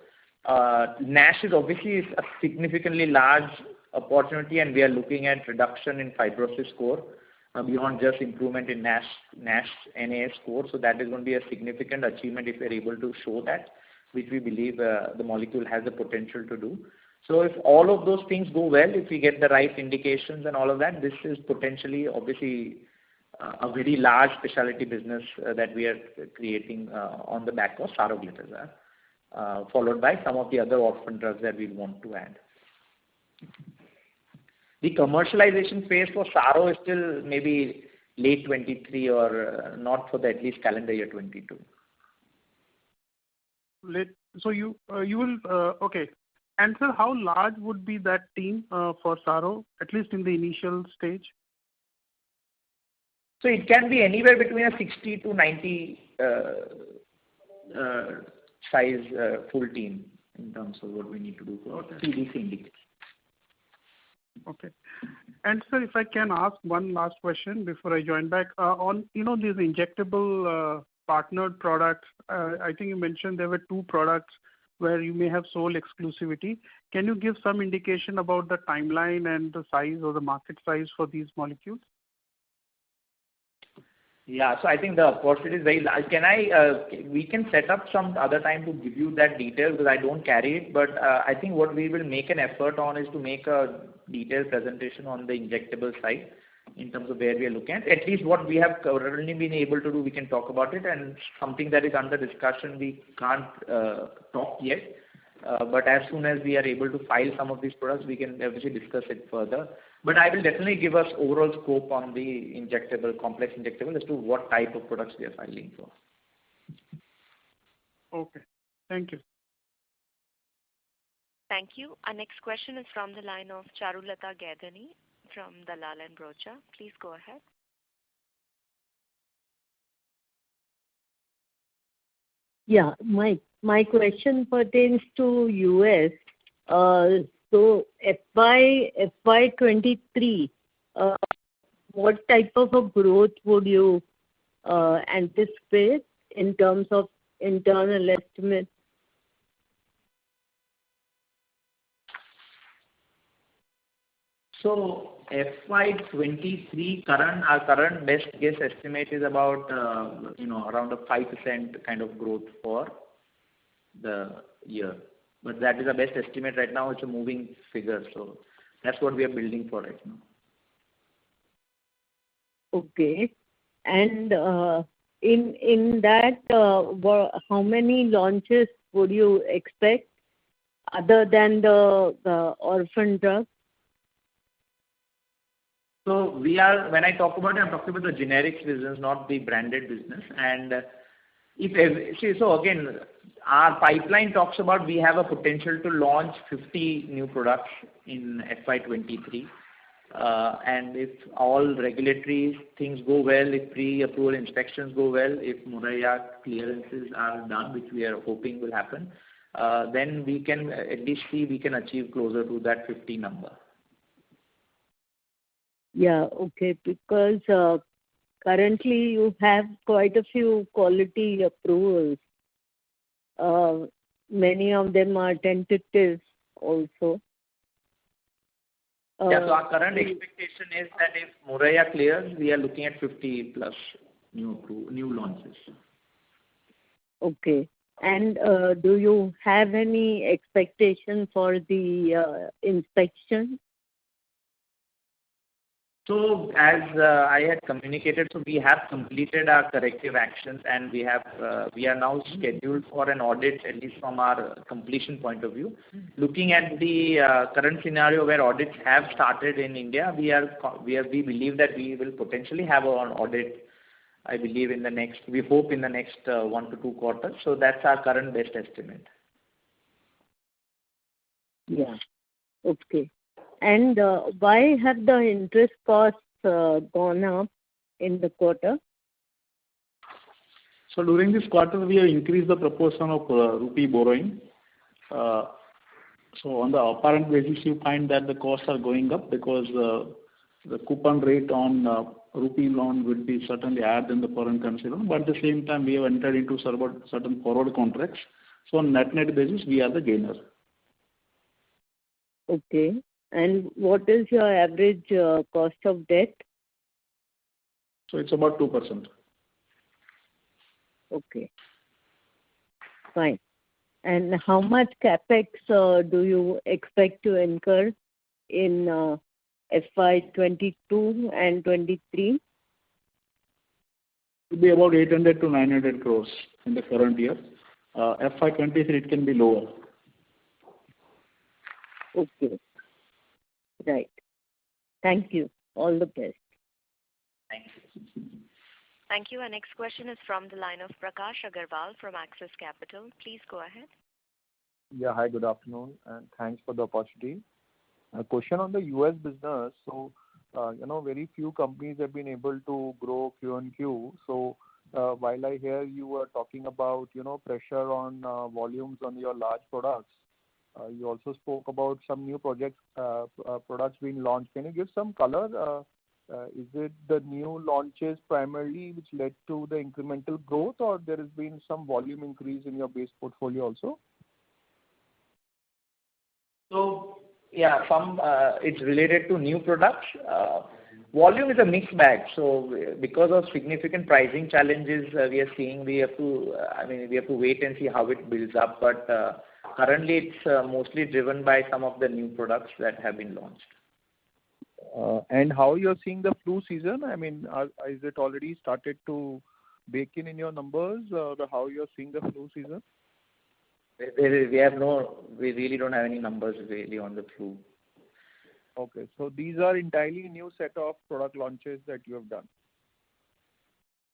NASH is obviously a significantly large opportunity, and we are looking at reduction in fibrosis score beyond just improvement in NASH NAS score. So that is going to be a significant achievement if we are able to show that, which we believe the molecule has the potential to do. So if all of those things go well, if we get the right indications and all of that, this is potentially obviously a very large specialty business that we are creating on the back of Saroglitazar, followed by some of the other orphan drugs that we want to add. The commercialization phase for Saro is still maybe late 23 or not for at least calendar year 22. So you will okay. And sir, how large would be that team for Saro, at least in the initial stage? So it can be anywhere between a 60 to 90 size full team in terms of what we need to do for CDC indication. Okay. And sir, if I can ask one last question before I join back on these injectable partnered products. I think you mentioned there were 2 products where you may have sole exclusivity. Can you give some indication about the timeline and the size or the market size for these molecules? Yeah, so I think the opportunity is very large. We can set up some other time to give you that detail because I don't carry it, but I think what we will make an effort on is to make a detailed presentation on the injectable side in terms of where we are looking at. At least what we have currently been able to do, we can talk about it, and something that is under discussion, we can't talk yet. But as soon as we are able to file some of these products, we can obviously discuss it further. But I will definitely give us overall scope on the injectable, complex injectable as to what type of products we are filing for. Okay. Thank you. Thank you. Our next question is from the line of Charulata Gaidhani from Dalal & Broacha. Please go ahead. Yeah, my question pertains to US. So FY23, what type of a growth would you anticipate in terms of internal estimates? So FY23 our current best guess estimate is about around a 5% kind of growth for the year. But that is our best estimate right now. It's a moving figure, so that's what we are building for right now. Okay, and in that, how many launches would you expect other than the orphan drug? So when I talk about it, I'm talking about the generics business, not the branded business. And so again, our pipeline talks about we have a potential to launch 50 new products in FY23. And if all regulatory things go well, if pre-approval inspections go well, if Moraiya clearances are done, which we are hoping will happen, then we can at least see we can achieve closer to that 50 number. Yeah, okay, because currently you have quite a few quality approvals. Many of them are tentative also. So our current expectation is that if Moraiya clears, we are looking at 50 plus new launches. Okay. And do you have any expectation for the inspection? So as I had communicated, so we have completed our corrective actions and we are now scheduled for an audit, at least from our completion point of view. Looking at the current scenario where audits have started in India, we believe that we will potentially have an audit, I believe we hope in the next 1 to 2 quarters. So that's our current best estimate. Yeah, okay. And why have the interest costs gone up in the quarter? So during this quarter, we have increased the proportion of rupee borrowing. So on the apparent basis, you find that the costs are going up because the coupon rate on rupee loan will be certainly higher than the foreign currency loan. But at the same time, we have entered into certain forward contracts. So on net basis, we are the gainer. Okay. And what is your average cost of debt? So it's about 2%. Okay. Fine. And how much capex do you expect to incur in FY22 and 23? It will be about 800 to 900 crores in the current year. FY23 it can be lower. Okay. Right. Thank you. All the best. Thank you. Thank you. Our next question is from the line of Prakash Agarwal from Axis Capital. Please go ahead. Yeah, hi, good afternoon, and thanks for the opportunity. A question on the US business. So, very few companies have been able to grow Q on Q. So, while I hear you were talking about, pressure on volumes on your large products, you also spoke about some new products being launched. Can you give some color? Is it the new launches primarily which led to the incremental growth, or there has been some volume increase in your base portfolio also? So, yeah, it's related to new products. Volume is a mixed bag. So because of significant pricing challenges we are seeing, we have to wait and see how it builds up. But currently, it's mostly driven by some of the new products that have been launched. And how you're seeing the flu season? I mean, is it already started to bake in your numbers, or how you're seeing the flu season? We really don't have any numbers really on the flu. Okay, so these are entirely new set of product launches that you have done.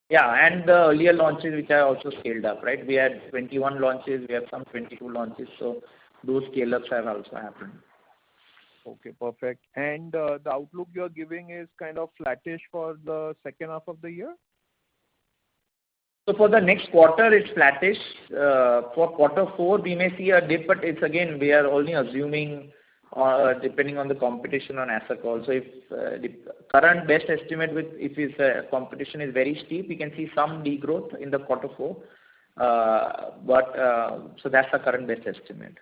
Yeah, and the earlier launches which are also scaled up, right? We had 21 launches, we have some 22 launches, so those scale-ups have also happened. Okay, perfect. And the outlook you're giving is kind of flattish for the second half of the year? So for the next quarter, it's flattish. For quarter 4, we may see a dip, but it's again, we are only assuming depending on the competition on Asacol. So if the current best estimate if competition is very steep, we can see some degrowth in the quarter 4. So that's the current best estimate.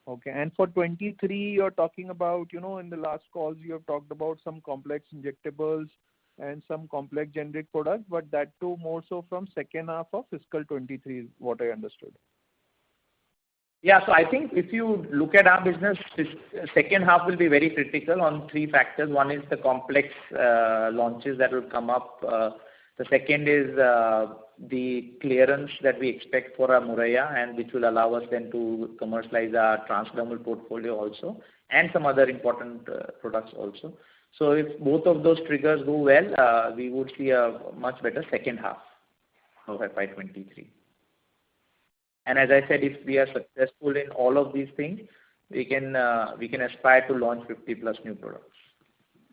Okay, and for 23, you're talking about, in the last calls, you have talked about some complex injectables and some complex generic products, but that too more so from second half of fiscal 23 is what I understood. Yeah, so I think if you look at our business, second half will be very critical on 3 factors. One is the complex launches that will come up. The second is the clearance that we expect for our Moraiya, and which will allow us then to commercialize our transdermal portfolio also, and some other important products also. So if both of those triggers go well, we would see a much better second half of FY23. And as I said, if we are successful in all of these things, we can aspire to launch 50+ new products.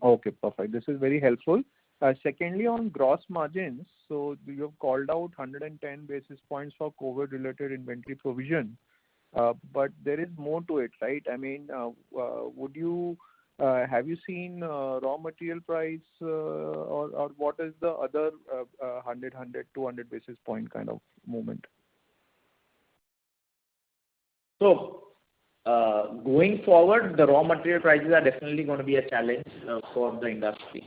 Okay, perfect. This is very helpful. Secondly, on gross margins, so you have called out 110 basis points for COVID-related inventory provision, but there is more to it, right? I mean, have you seen raw material price or what is the other 200 basis point kind of movement? So, going forward, the raw material prices are definitely going to be a challenge for the industry,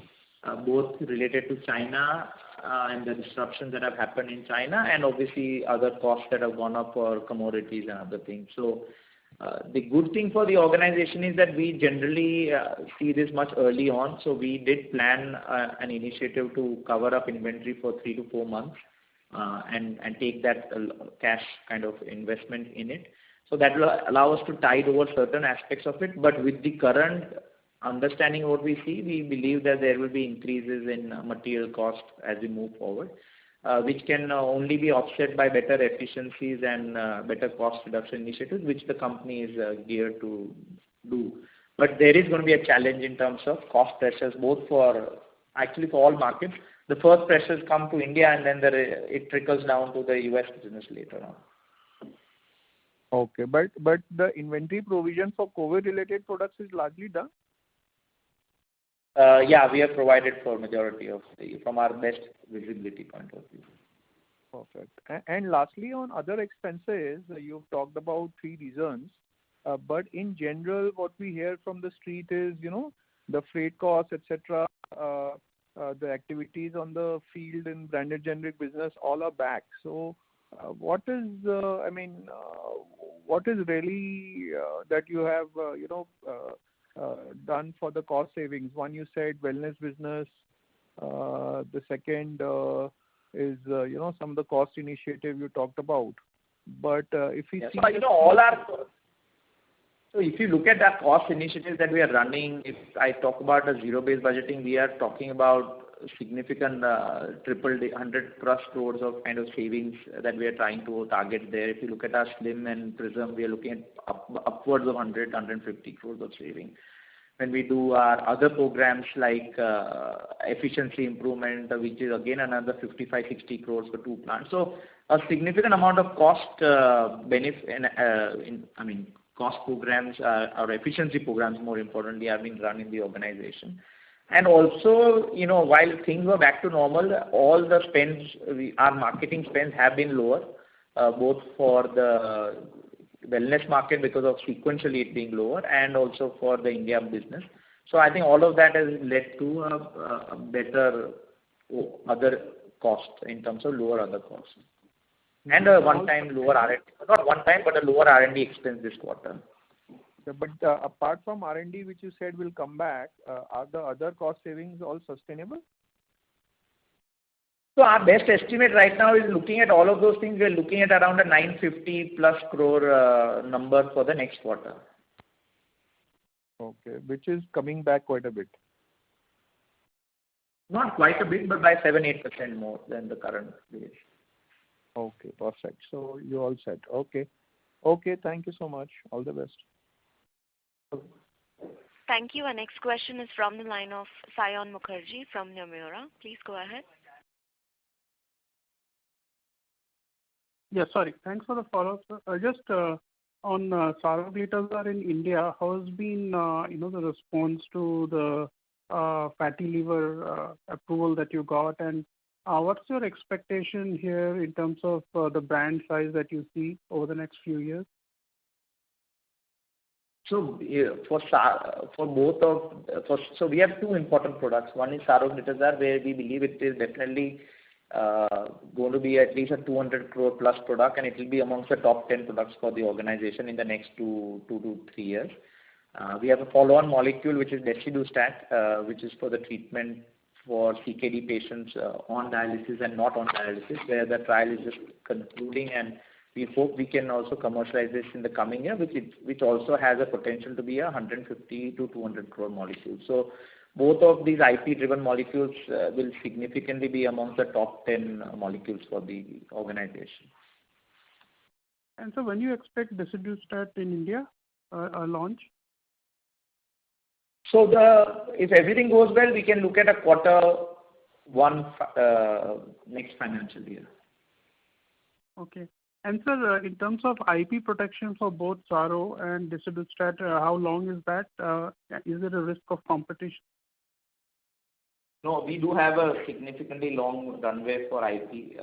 both related to China and the disruptions that have happened in China, and obviously other costs that have gone up for commodities and other things. So, the good thing for the organization is that we generally see this much early on. So, we did plan an initiative to cover up inventory for 3 to 4 months and take that cash kind of investment in it. So that will allow us to tide over certain aspects of it. But with the current understanding of what we see, we believe that there will be increases in material cost as we move forward, which can only be offset by better efficiencies and better cost reduction initiatives, which the company is geared to do. But there is going to be a challenge in terms of cost pressures, both for all markets. The first pressures come to India, and then it trickles down to the US business later on. Okay, but the inventory provision for COVID-related products is largely done? Yeah, we have provided for majority of from our best visibility point of view. Perfect. And lastly, on other expenses, you've talked about 3 reasons, but in general, what we hear from the street is, the freight costs, etc., the activities on the field in branded generic business, all are back. So, what is really that you have, done for the cost savings? One, you said wellness business. The second is, some of the cost initiative you talked about. But if we see... So if you look at the cost initiatives that we are running, if I talk about a zero-based budgeting, we are talking about significant triple 100+ crores of kind of savings that we are trying to target there. If you look at our Slim and Prism, we are looking at upwards of 150 crores of saving. when we do our other programs like efficiency improvement, which is again another 55-60 crores for 2 plants. So a significant amount of cost cost programs or efficiency programs, more importantly, have been run in the organization. And also, while things were back to normal, all the spends, our marketing spends have been lower, both for the wellness market because of sequentially it being lower, and also for the India business. So I think all of that has led to a better other cost in terms of lower other costs. And a one-time lower R&D, not one time, but a lower R&D expense this quarter. Yeah, but apart from R&D, which you said will come back, are the other cost savings all sustainable? So our best estimate right now is looking at all of those things. We're looking at around a 950 plus crore number for the next quarter. Okay, which is coming back quite a bit. Not quite a bit, but by 7-8% more than the current base. Okay, perfect. So you're all set. Okay. Okay, thank you so much. All the best. Thank you. Our next question is from the line of Saion Mukherjee from Nomura. Please go ahead. Yeah, sorry. Thanks for the follow-up, sir. Just on Saroglitazar in India, how has been the response to the fatty liver approval that you got, and what's your expectation here in terms of the brand size that you see over the next few years? So so we have two important products. One is Saroglitazar, where we believe it is definitely going to be at least a 200 crore plus product, and it will be amongst the top 10 products for the organization in the next 2 to 3 years. We have a follow-on molecule which is Desidustat, which is for the treatment for CKD patients on dialysis and not on dialysis, where the trial is just concluding, and we hope we can also commercialize this in the coming year, which also has a potential to be a 150 to 200 crore molecule. So both of these IP-driven molecules will significantly be amongst the top 10 molecules for the organization. And so when you expect Desidustat in India, a launch? So if everything goes well, we can look at a Q1 next financial year. Okay. And sir, in terms of IP protection for both Saro and Desidustat, how long is that? Is there a risk of competition? No, we do have a significantly long runway for IP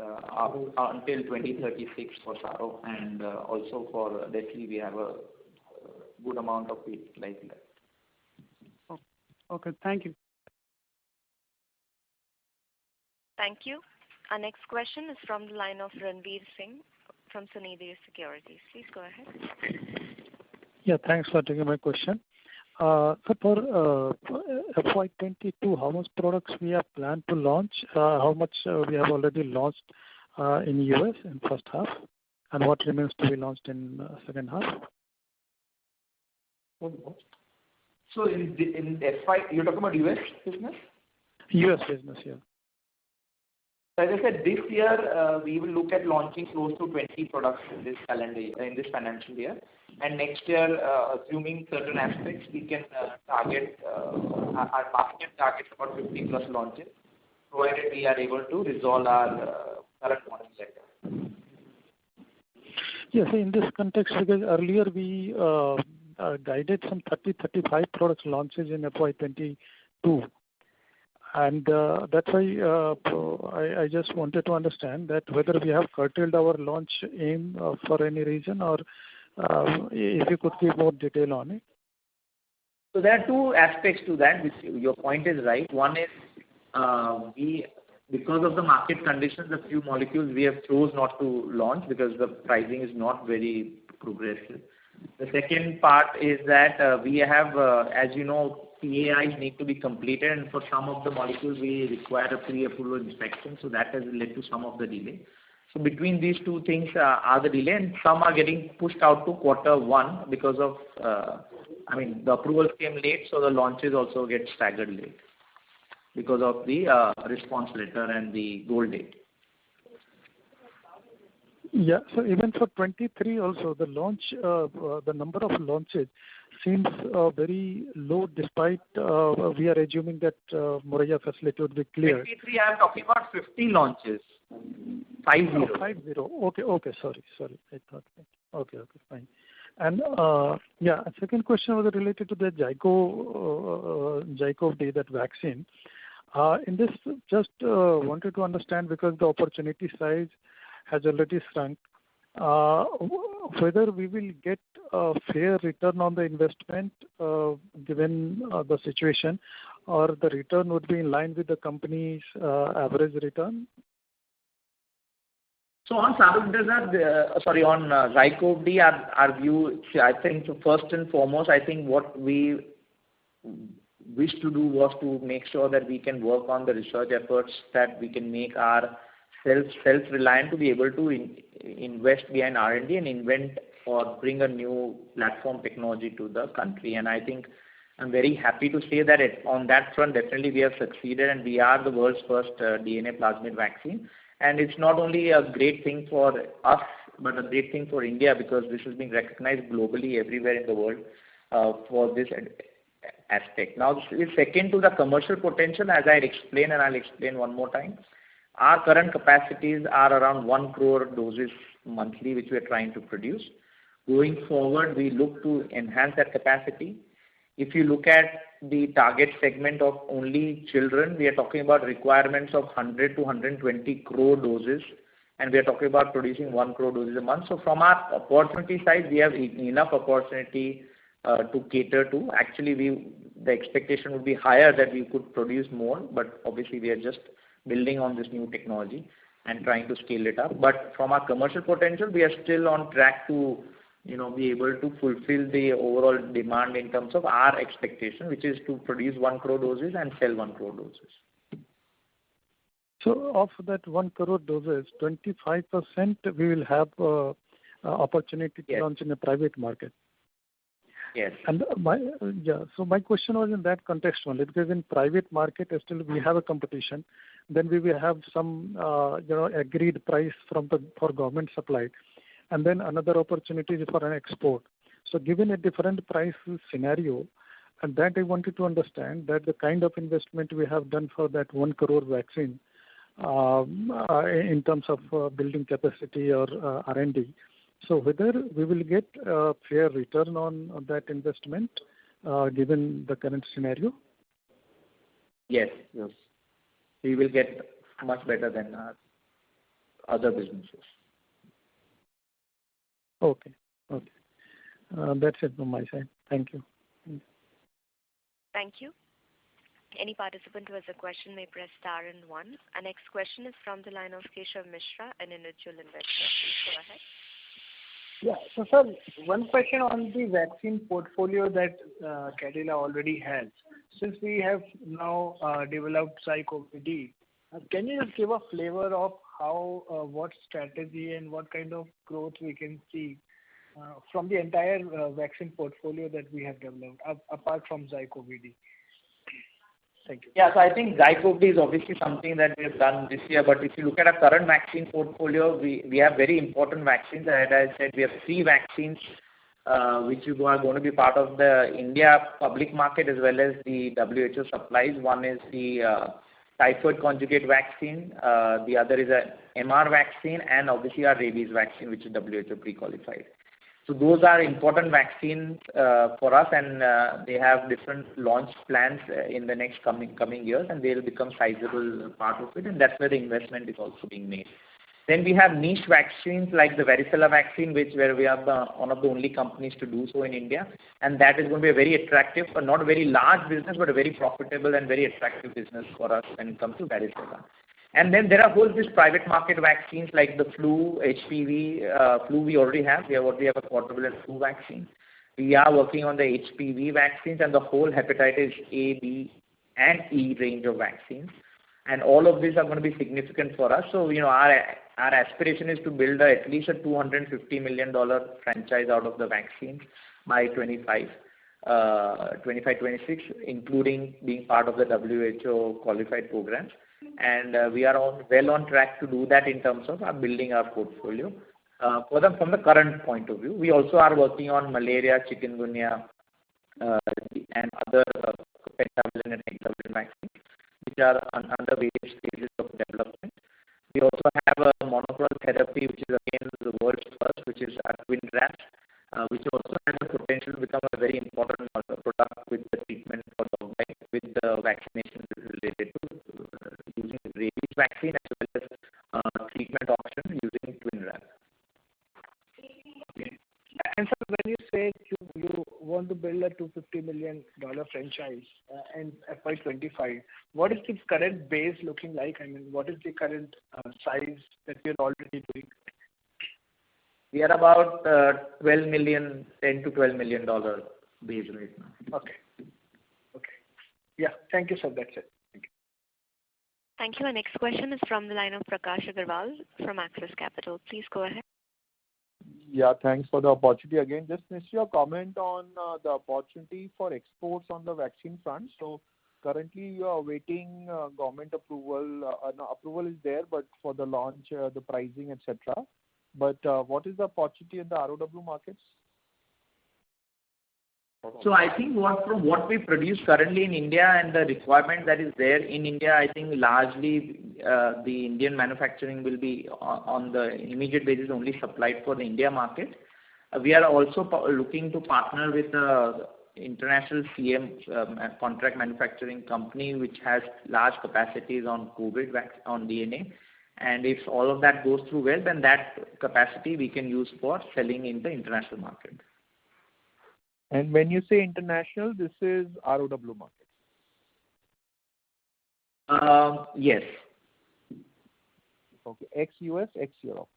until 2036 for Saro, and also for Desi we have a good amount of it life left. Okay, thank you. Thank you. Our next question is from the line of Ranveer Singh from Sunidhi Securities. Please go ahead. Yeah, thanks for taking my question. So for FY22, how much products we have planned to launch? How much we have already launched in US in first half, and what remains to be launched in second half? So in FY, you're talking about US business? US business, yeah. As I said, this year we will look at launching close to 20 products in this calendar year, in this financial year. And next year, assuming certain aspects, we can target our market targets about 50 plus launches, provided we are able to resolve our current warning letter. Yes, in this context, because earlier we guided some 30-35 products launches in FY22. And that's why I just wanted to understand that whether we have curtailed our launch aim for any reason, or if you could give more detail on it. So there are two aspects to that, which your point is right. One is because of the market conditions, a few molecules we have chose not to launch because the pricing is not very progressive. The second part is that we have, as you know, PAIs need to be completed, and for some of the molecules we require a pre-approval inspection, so that has led to some of the delay. So between these two things are the delay, and some are getting pushed out to Q1 because of, the approvals came late, so the launches also get staggered late because of the response letter and the goal date. Yeah, so even for 23 also, the launch, the number of launches seems very low despite we are assuming that Moraiya facility would be cleared. 23, I am talking about 50 launches. 50. Oh, 50. Okay. Sorry. I thought. Okay, fine. And second question was related to the ZyCoV-D, that vaccine. In this, just wanted to understand, because the opportunity size has already shrunk, whether we will get a fair return on the investment given the situation, or the return would be in line with the company's average return. So on on ZyCoV-D, our view, I think first and foremost, I think what we wish to do was to make sure that we can work on the research efforts, that we can make our self-reliant to be able to invest behind R&D and invent or bring a new platform technology to the country. And I think I'm very happy to say that on that front, definitely we have succeeded, and we are the world's first DNA plasmid vaccine. And it's not only a great thing for us, but a great thing for India, because this is being recognized globally everywhere in the world for this aspect. Now, second to the commercial potential, as I explained, and I'll explain one more time, our current capacities are around 1 crore doses monthly, which we are trying to produce. Going forward, we look to enhance that capacity. If you look at the target segment of only children, we are talking about requirements of 100 to 120 crore doses, and we are talking about producing 1 crore doses a month. So from our opportunity side, we have enough opportunity to cater to. Actually, the expectation would be higher that we could produce more, but obviously we are just building on this new technology and trying to scale it up. But from our commercial potential, we are still on track to be able to fulfill the overall demand in terms of our expectation, which is to produce 1 crore doses and sell 1 crore doses. So of that 1 crore doses, 25% we will have opportunity to launch in the private market. Yes. And so my question was in that context only, because in private market still we have a competition. Then we will have some agreed price for government supplied, and then another opportunity is for an export. So given a different price scenario, and that I wanted to understand that the kind of investment we have done for that 1 crore vaccine in terms of building capacity or R&D. So whether we will get a fair return on that investment given the current scenario? Yes. We will get much better than our other businesses. Okay. That's it from my side. Thank you. Thank you. Any participant who has a question may press star and 1. Our next question is from the line of Keshav Mishra, an individual investor. Please go ahead. Yeah. So, sir, one question on the vaccine portfolio that Cadila already has. Since we have now developed ZyCoV-D, can you just give a flavor of how, what strategy and what kind of growth we can see from the entire vaccine portfolio that we have developed, apart from ZyCoV-D? Thank you. Yeah, so I think ZyCoV-D is obviously something that we have done this year, but if you look at our current vaccine portfolio, we have very important vaccines. As I said, we have 3 vaccines which are going to be part of the India public market as well as the WHO supplies. One is the typhoid conjugate vaccine, the other is a MR vaccine, and obviously our rabies vaccine, which is WHO pre-qualified. So those are important vaccines for us, and they have different launch plans in the next coming years, and they will become sizable part of it, and that's where the investment is also being made. Then we have niche vaccines like the varicella vaccine, where we are one of the only companies to do so in India, and that is going to be a very attractive, but not a very large business, but a very profitable and very attractive business for us when it comes to varicella. And then there are these private market vaccines like the flu, HPV. Flu we already have. We already have a quadrivalent flu vaccine. We are working on the HPV vaccines and the whole hepatitis A, B, and E range of vaccines. And all of these are going to be significant for us. So, our aspiration is to build at least a $250 million franchise out of the vaccine by 25, 26, including being part of the WHO qualified programs. And we are well on track to do that in terms of building our portfolio. From the current point of view, we also are working on malaria, chikungunya, and other pentavalent and hexavalent vaccines, which are under various stages of development. We also have a monoclonal therapy, which is again the world's first, which is Twinrab, which also has the potential to become a very important product with the treatment for with the vaccination related to using rabies vaccine as well as treatment option using Twinrab. And sir, when you say you want to build a $250 million franchise in FY25, what is the current base looking like? I mean, what is the current size that you're already doing? We are about 12 million, $10 to $12 million base right now. Okay. Yeah. Thank you, sir. That's it. Thank you. Thank you. Our next question is from the line of Prakash Agarwal from Axis Capital. Please go ahead. Yeah, thanks for the opportunity again. Just missed your comment on the opportunity for exports on the vaccine front. So currently you are awaiting government approval. No, approval is there, but for the launch, the pricing, etc. But what is the opportunity in the ROW markets? So I think from what we produce currently in India and the requirement that is there in India, I think largely the Indian manufacturing will be on the immediate basis only supplied for the India market. We are also looking to partner with the international CM contract manufacturing company, which has large capacities on COVID on DNA. And if all of that goes through well, then that capacity we can use for selling in the international market. And when you say international, this is ROW market? Yes. Okay. Ex-US, ex-Europe?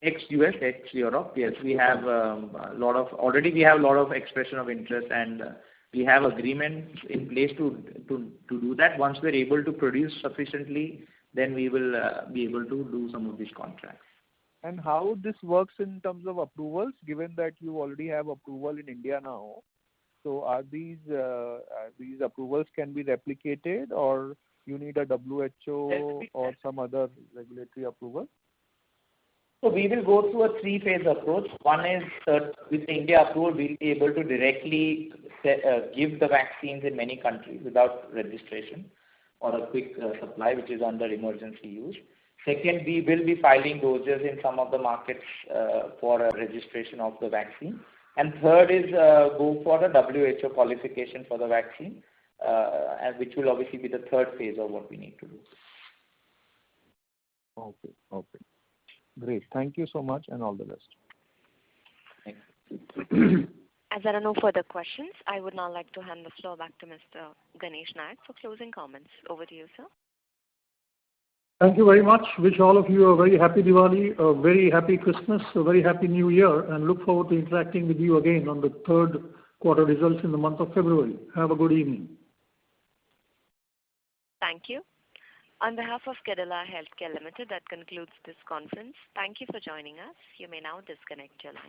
Ex-US, ex-Europe, yes. We have already we have a lot of expression of interest, and we have agreements in place to do that. Once we're able to produce sufficiently, then we will be able to do some of these contracts. And how this works in terms of approvals, given that you already have approval in India now? So are these approvals can be replicated, or you need a WHO or some other regulatory approval? So we will go through a three-phase approach. One is with the India approval, we'll be able to directly give the vaccines in many countries without registration or a quick supply, which is under emergency use. Second, we will be filing doses in some of the markets for a registration of the vaccine. And third is go for the WHO qualification for the vaccine, and which will obviously be the third phase of what we need to do. Okay. Great. Thank you so much, and all the best. Thank you. As there are no further questions, I would now like to hand the floor back to Mr. Ganesh Nayak for closing comments. Over to you, sir. Thank you very much. Wish all of you a very happy Diwali, a very happy Christmas, a very happy New Year, and look forward to interacting with you again on the third quarter results in the month of February. Have a good evening. Thank you. On behalf of Cadila Healthcare Limited, that concludes this conference. Thank you for joining us. You may now disconnect your line.